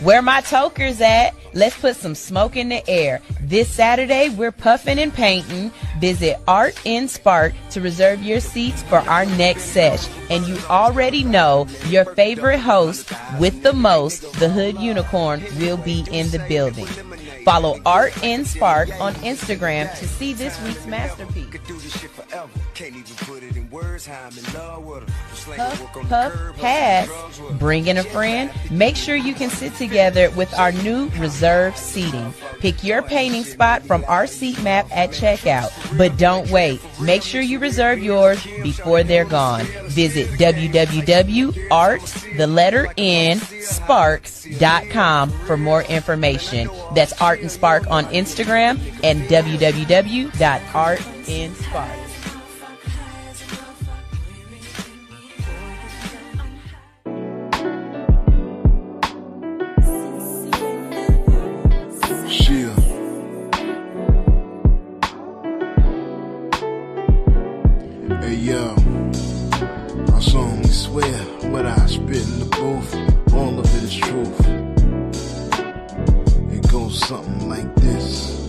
Where my tokers at? Let's put some smoke in the air. This Saturday, we're puffing and painting. Visit Art in Spark to reserve your seats for our next sesh. And you already know your favorite host with the most, the Hood Unicorn, will be in the building. Follow Art in Spark on Instagram to see this week's masterpiece. Puff, pass, bring in a friend. Make sure you can sit together with our new reserved seating. Pick your painting spot from our seat map at checkout. But don't wait. Make sure you reserve yours before they're gone. Visit www.artspark.com for more information. That's Art and Spark on Instagram and www.artinspark. Hey yo, I solemnly swear what I spit in the booth, all of it is truth. It goes something like this: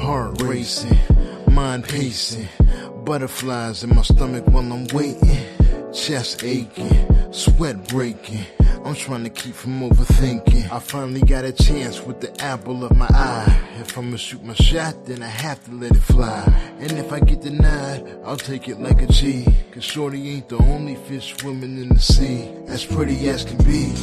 heart racing, mind pacing, butterflies in my stomach while I'm waiting, chest aching, sweat breaking. I'm trying to keep from overthinking. I finally got a chance with the apple of my eye. If I'ma shoot my shot, then I have to let it fly. And if I get denied, I'll take it like a G. Cause shorty ain't the only fish swimming in the sea. As pretty as can be,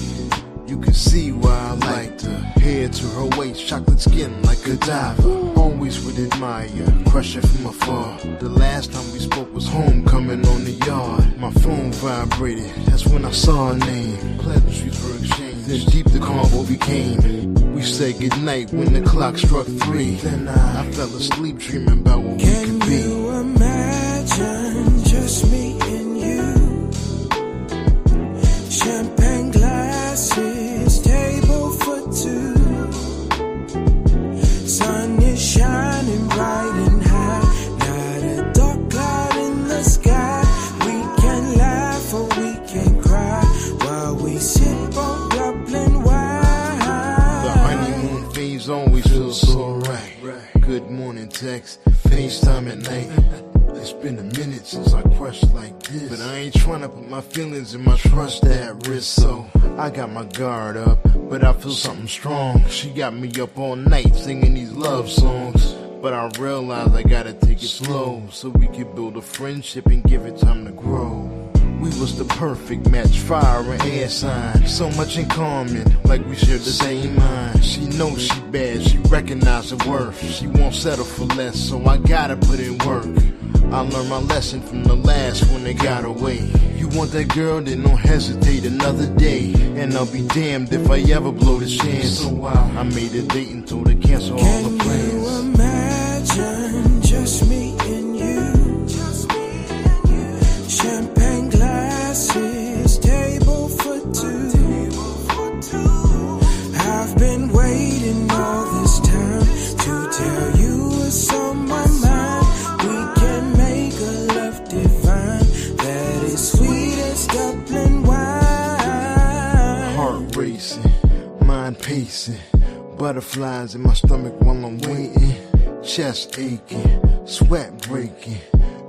you can see why I like her. Head to her waist, chocolate skin like a diver. Always would admire, crush her from afar. The last time we spoke was homecoming on the yard. My phone vibrated, that's when I saw her name. Pleasantries were exchanged, then deep the convo became. We said goodnight when the clock struck 3. Then I fell asleep dreaming about what we could be. Can you imagine just me and you? Champagne glasses, table for two. Sun is shining bright and high, not a dark cloud in the sky. We can laugh or we can cry while we sip on Dublin wine. The honeymoon phase always feels so right. Good morning text, FaceTime at night. It's been a minute since I crushed like this, but I ain't trying to put my feelings and my trust at risk, so I got my guard up, but I feel something strong. She got me up all night singing these love songs, but I realize I gotta take it slow so we can build a friendship and give it time to grow. We was the perfect match, fire and air sign. So much in common, like we shared the same mind. She knows she bad, she recognize her worth. She won't settle for less, so I gotta put in work. I learned my lesson from the last one that got away. You want that girl, then don't hesitate another day. And I'll be damned if I ever blow the chance. So I made a date and told her cancel all the plans. Can you imagine just me and racing, mind pacing, butterflies in my stomach while I'm waiting, chest aching, sweat breaking.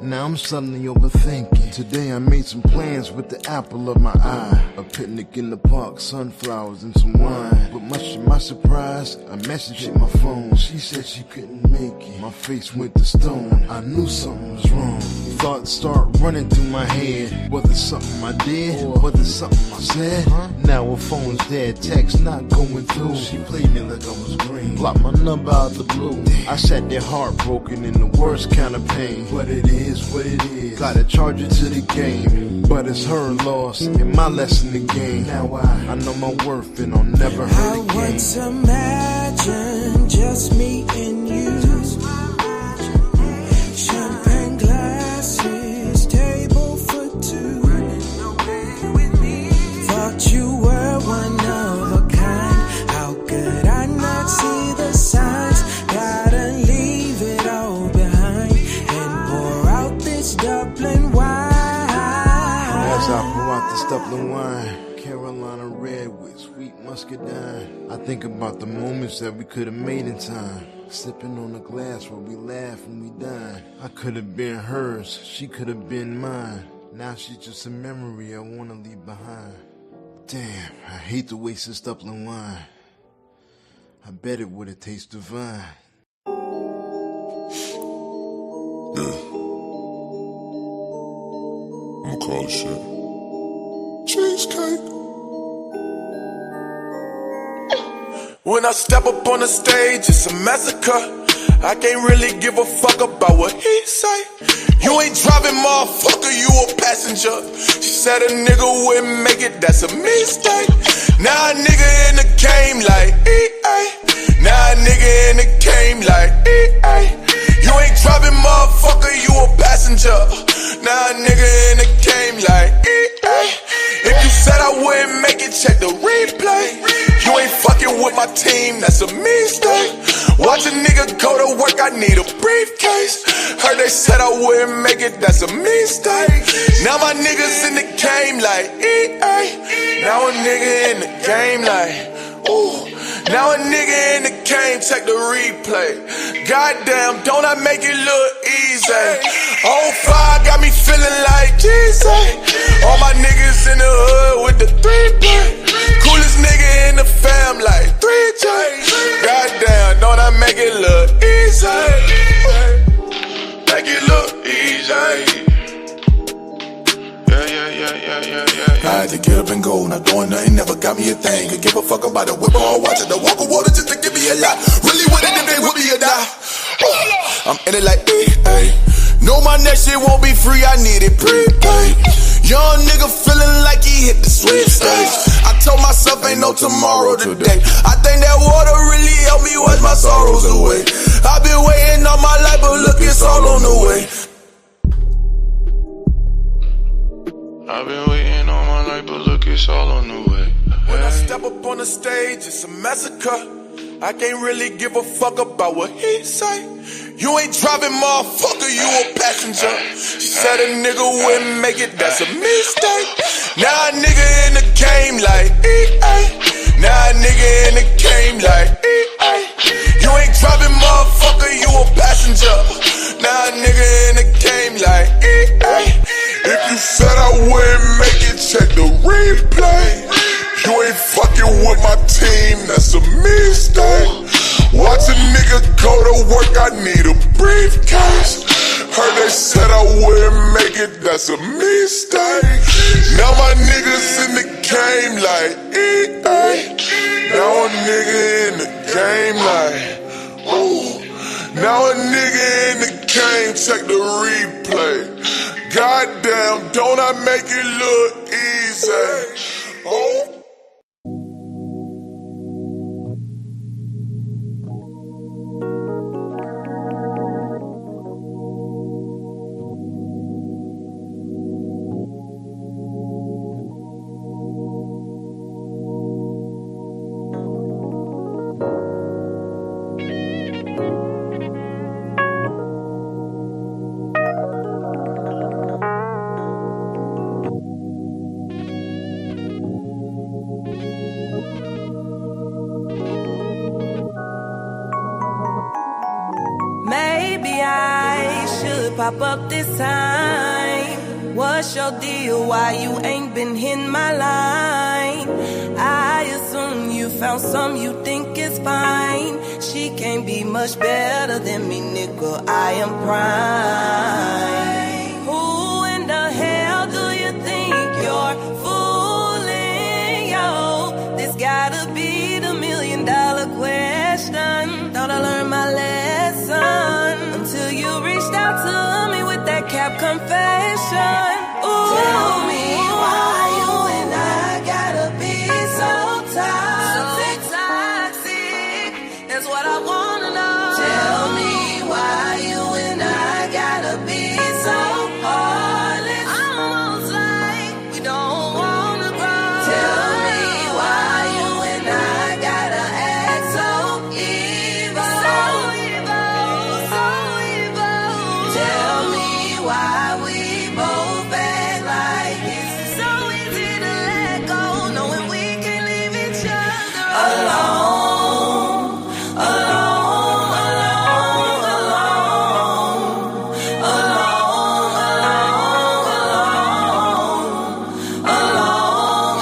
Now I'm suddenly overthinking. Today I made some plans with the apple of my eye. A picnic in the park, sunflowers and some wine. But much to my surprise, a message hit my phone. She said she couldn't make it. My face went to stone. I knew something was wrong. Thoughts start running through my head. Was it something I did? Or was it something I said? Now her phone's dead, text not going through. She played me like I was green. Blocked my number out the blue. I sat there heartbroken in the worst kind of pain. But it is what it is. Gotta charge it to the game. But it's her loss and my lesson to gain. Now I know my worth and I'll never hurt again. I once imagined just me and you. Champagne glasses, table for two. Thought you were one of a kind. How could I not see the signs? Gotta leave it all behind and pour out this Dublin wine. As I pour out this Dublin wine, Carolina red with sweet muscadine. I think about the moments that we could have made in time. Sipping on a glass where we laugh and we dine. I could have been hers, she could have been mine. Now she's just a memory I wanna leave behind. Damn, I hate to waste this Dublin wine. I bet it would've tasted divine. I'ma call this shit cheesecake. When I step up on the stage, it's a massacre. I can't really give a fuck about what he say. You ain't driving, motherfucker, you a passenger. She said a nigga wouldn't make it, that's a mistake. Now a nigga in the game like EA. Now a nigga in the game like EA. You ain't driving, motherfucker, you a passenger. Now a nigga in the game like EA. If you said I wouldn't make it, check the replay. You ain't fucking with my team, that's a mistake. Watch a nigga go to work, I need a briefcase. Heard they said I wouldn't make it, that's a mistake. Now my niggas in the game like EA. Now a nigga in the game like, ooh. Now a nigga in the game, check the replay. Goddamn, don't I make it look easy? On fire got me feeling like Jesus. All my niggas in the hood with the 3-play. Coolest nigga in the fam like 3J. Goddamn, don't I make it look easy? Make it look easy. I had to get up and go, not doing nothing, never got me a thing. Could give a fuck about a whip or watch it, the walk of water just to give me a lot. Really with it if they would be a die. I'm in it like, hey. Know my next shit won't be free, I need it prepaid. Young nigga feeling like he hit the sweepstakes. I told myself ain't no tomorrow today. I think that water really helped me wash my sorrows away. I've been waiting all my life, but look, it's all on the way. I've been waiting all my life, but look, it's all on the way. When I step up on the stage, it's a massacre. I can't really give a fuck about what he say. You ain't driving, motherfucker, you a passenger. She said a nigga wouldn't make it, that's a mistake. Now a nigga in the game like EA. Now a nigga in the game like EA. You ain't driving, motherfucker, you a passenger. Now a nigga in the game like EA. If you said I wouldn't make it, check the replay. You ain't fucking with my team, that's a mistake. Watch a nigga go to work, I need a briefcase. Heard they said I wouldn't make it, that's a mistake. Now my niggas in the game like EA. Now a nigga in the game like, ooh. Now a nigga in the game, check the replay. Goddamn, don't I make it look easy? Oh. pop up this time. What's your deal? Why you ain't been hitting my line? I assume you found some you think is fine. She can't be much better than me, nigga. I am prime. Who in the hell do you think you're fooling, yo? This gotta be the $1 million question. Thought I learned my lesson until you reached out to me with that cap confession. Ooh. Tell me why you and I gotta be so toxic. That's what I wanna know. Tell me why you and I gotta be so heartless. Almost like we don't wanna grow. Tell me why you and I gotta act so evil. So evil, so evil. Tell me why we both act like it's so easy to let go, knowing we can leave each other alone, alone, alone, alone, alone.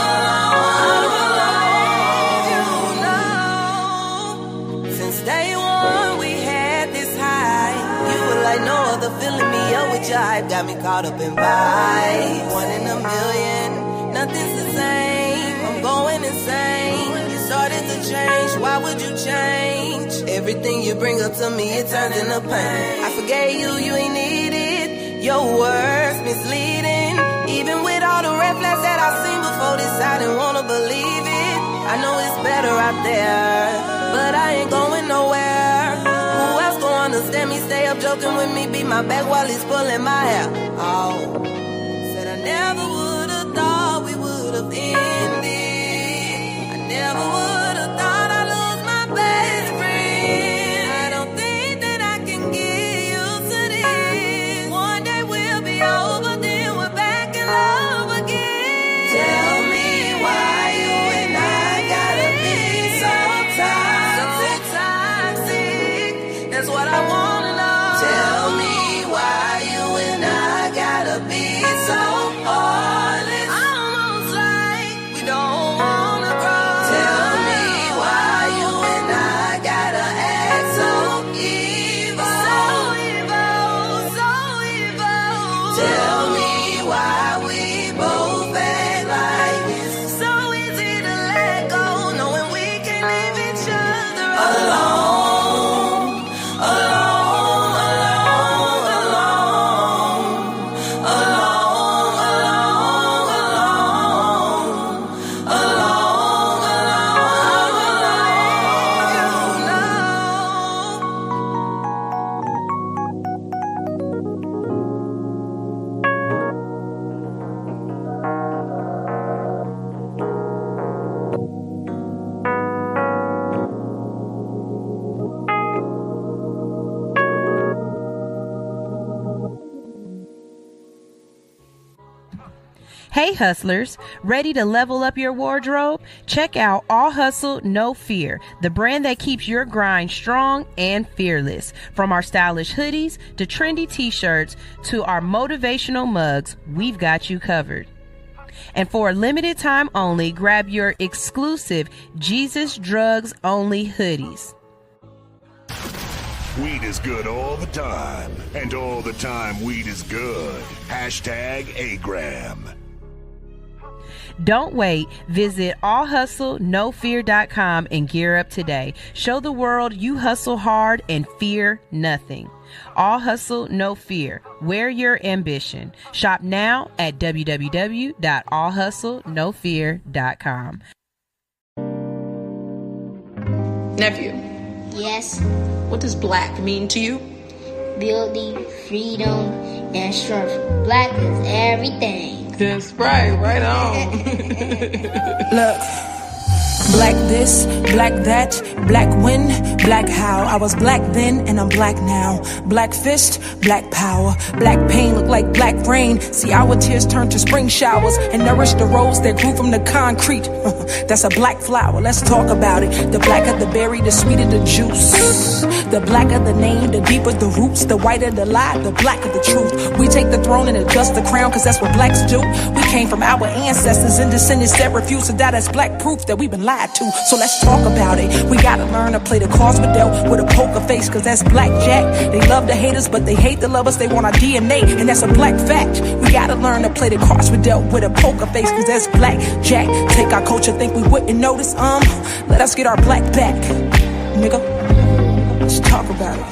Since day one we had this high. You were like no other, filling me up with jive. Got me caught up in vibes. 1 in a million, nothing's the same. I'm going insane. You started to change, why would you change? Everything you bring up to me, it turns into pain. I forgave you, you ain't need it. Your words misleading. Even with all the red flags that I've seen before this, I didn't wanna believe it. I know it's better out there, but I ain't going nowhere. Who else gon' understand me? Stay up joking with me, beat my back while he's pulling my hair. Oh, said I never would've thought we would've ended. I never would've thought I'd lose my best friend. I don't think that I can get used to this. One day we'll be over, then we're back in love again. Tell me why you and I gotta be so toxic. That's what I wanna know. Tell me why you and I gotta be so heartless. Almost like we don't wanna grow. Tell me why you and I gotta act so evil. So evil, so evil. Tell me why we both act like it's so easy to let go, knowing we can leave each other alone. Hey hustlers, ready to level up your wardrobe? Check out All Hustle, No Fear, the brand that keeps your grind strong and fearless. From our stylish hoodies to trendy t-shirts to our motivational mugs, we've got you covered. And for a limited time only, grab your exclusive Jesus Drugs Only hoodies. Weed is good all the time, and all the time weed is good. Hashtag A-Gram. Don't wait. Visit allhustlenofear.com and gear up today. Show the world you hustle hard and fear nothing. All Hustle, No Fear. Wear your ambition. Shop now at www.allhustlenofear.com. Nephew. Yes. What does black mean to you? Beauty, freedom, and strength. Black is everything. That's right, right on. Look, black this, black that, black when, black how. I was black then and I'm black now. Black fist, black power, black pain look like black rain. See our tears turn to spring showers and nourish the rose that grew from the concrete. That's a black flower, let's talk about it. The blacker the berry, the sweeter the juice. The blacker the name, the deeper the roots. The whiter the lie, the blacker the truth. We take the throne and adjust the crown, cause that's what blacks do. We came from our ancestors and descendants that refuse to die. That's black proof that we've been lied to. So let's talk about it. We gotta learn to play the cards we dealt with a poker face, cause that's blackjack. They love the haters, but they hate the lovers. They want our DNA, and that's a black fact. We gotta learn to play the cards we dealt with a poker face, cause that's blackjack. Take our culture, think we wouldn't notice. Let us get our black back, nigga. Let's talk about it.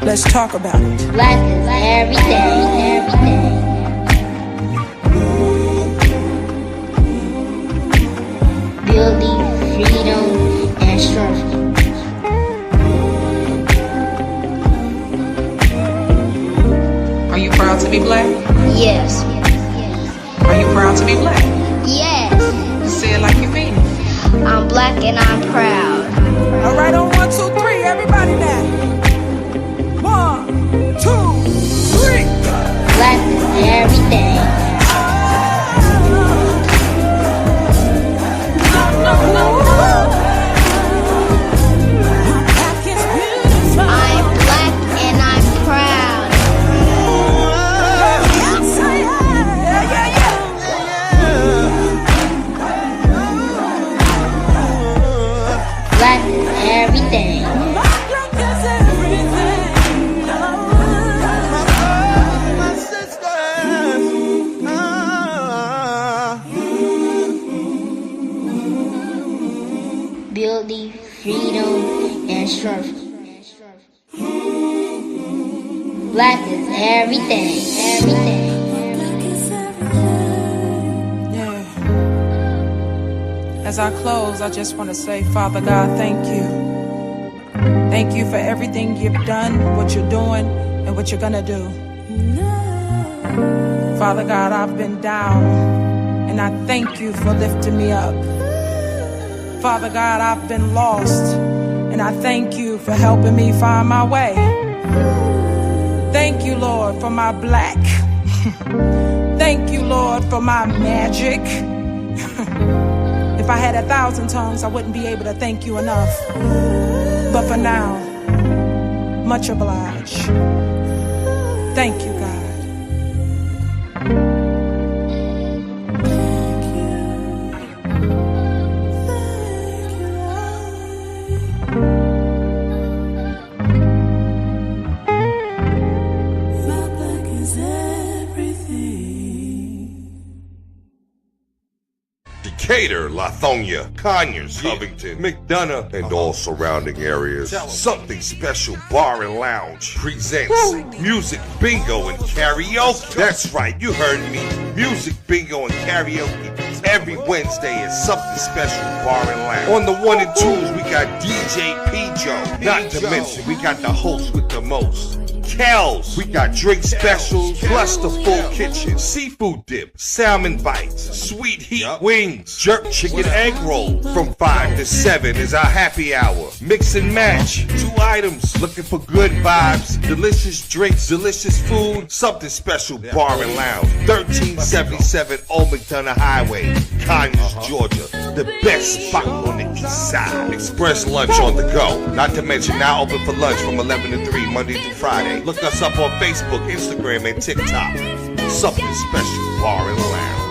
Let's talk about it. Black is everything. Building freedom and strength. Are you proud to be black? Yes. Are you proud to be black? Yes. Say it like you mean it. I'm black and I'm proud. All right, on 1, 2, 3, everybody now. 1, 2, 3. Black is everything. I'm black and I'm proud. Black is everything. Building freedom and strength. Black is everything. Everything. Yeah. As I close, I just want to say, Father God, thank you. Thank you for everything you've done, what you're doing, and what you're gonna do. Father God, I've been down, and I thank you for lifting me up. Father God, I've been lost, and I thank you for helping me find my way. Thank you, Lord, for my black. Thank you, Lord, for my magic. If I had 1,000 tongues, I wouldn't be able to thank you enough. But for now, much obliged. Thank you, God. Decatur, Lithonia, Conyers, Covington, McDonough, and all surrounding areas. Something Special Bar and Lounge presents Music Bingo and Karaoke. That's right, you heard me. Music Bingo and Karaoke every Wednesday at Something Special Bar and Lounge. On the 1 and 2s, we got DJ P. Joe. Not to mention, we got the host with the most, Kells. We got drink specials, plus the full kitchen, seafood dip, salmon bites, sweet heat wings, jerk chicken egg roll. From 5 to 7 is our happy hour. Mix and match, 2 items. Looking for good vibes, delicious drinks, delicious food. Something Special Bar and Lounge, 1377 Old McDonough Highway, Conyers, Georgia. The best spot on the east side. Express lunch on the go. Not to mention now open for lunch from 11 to 3 Monday through Friday. Look us up on Facebook, Instagram, and TikTok. Something Special Bar and Lounge.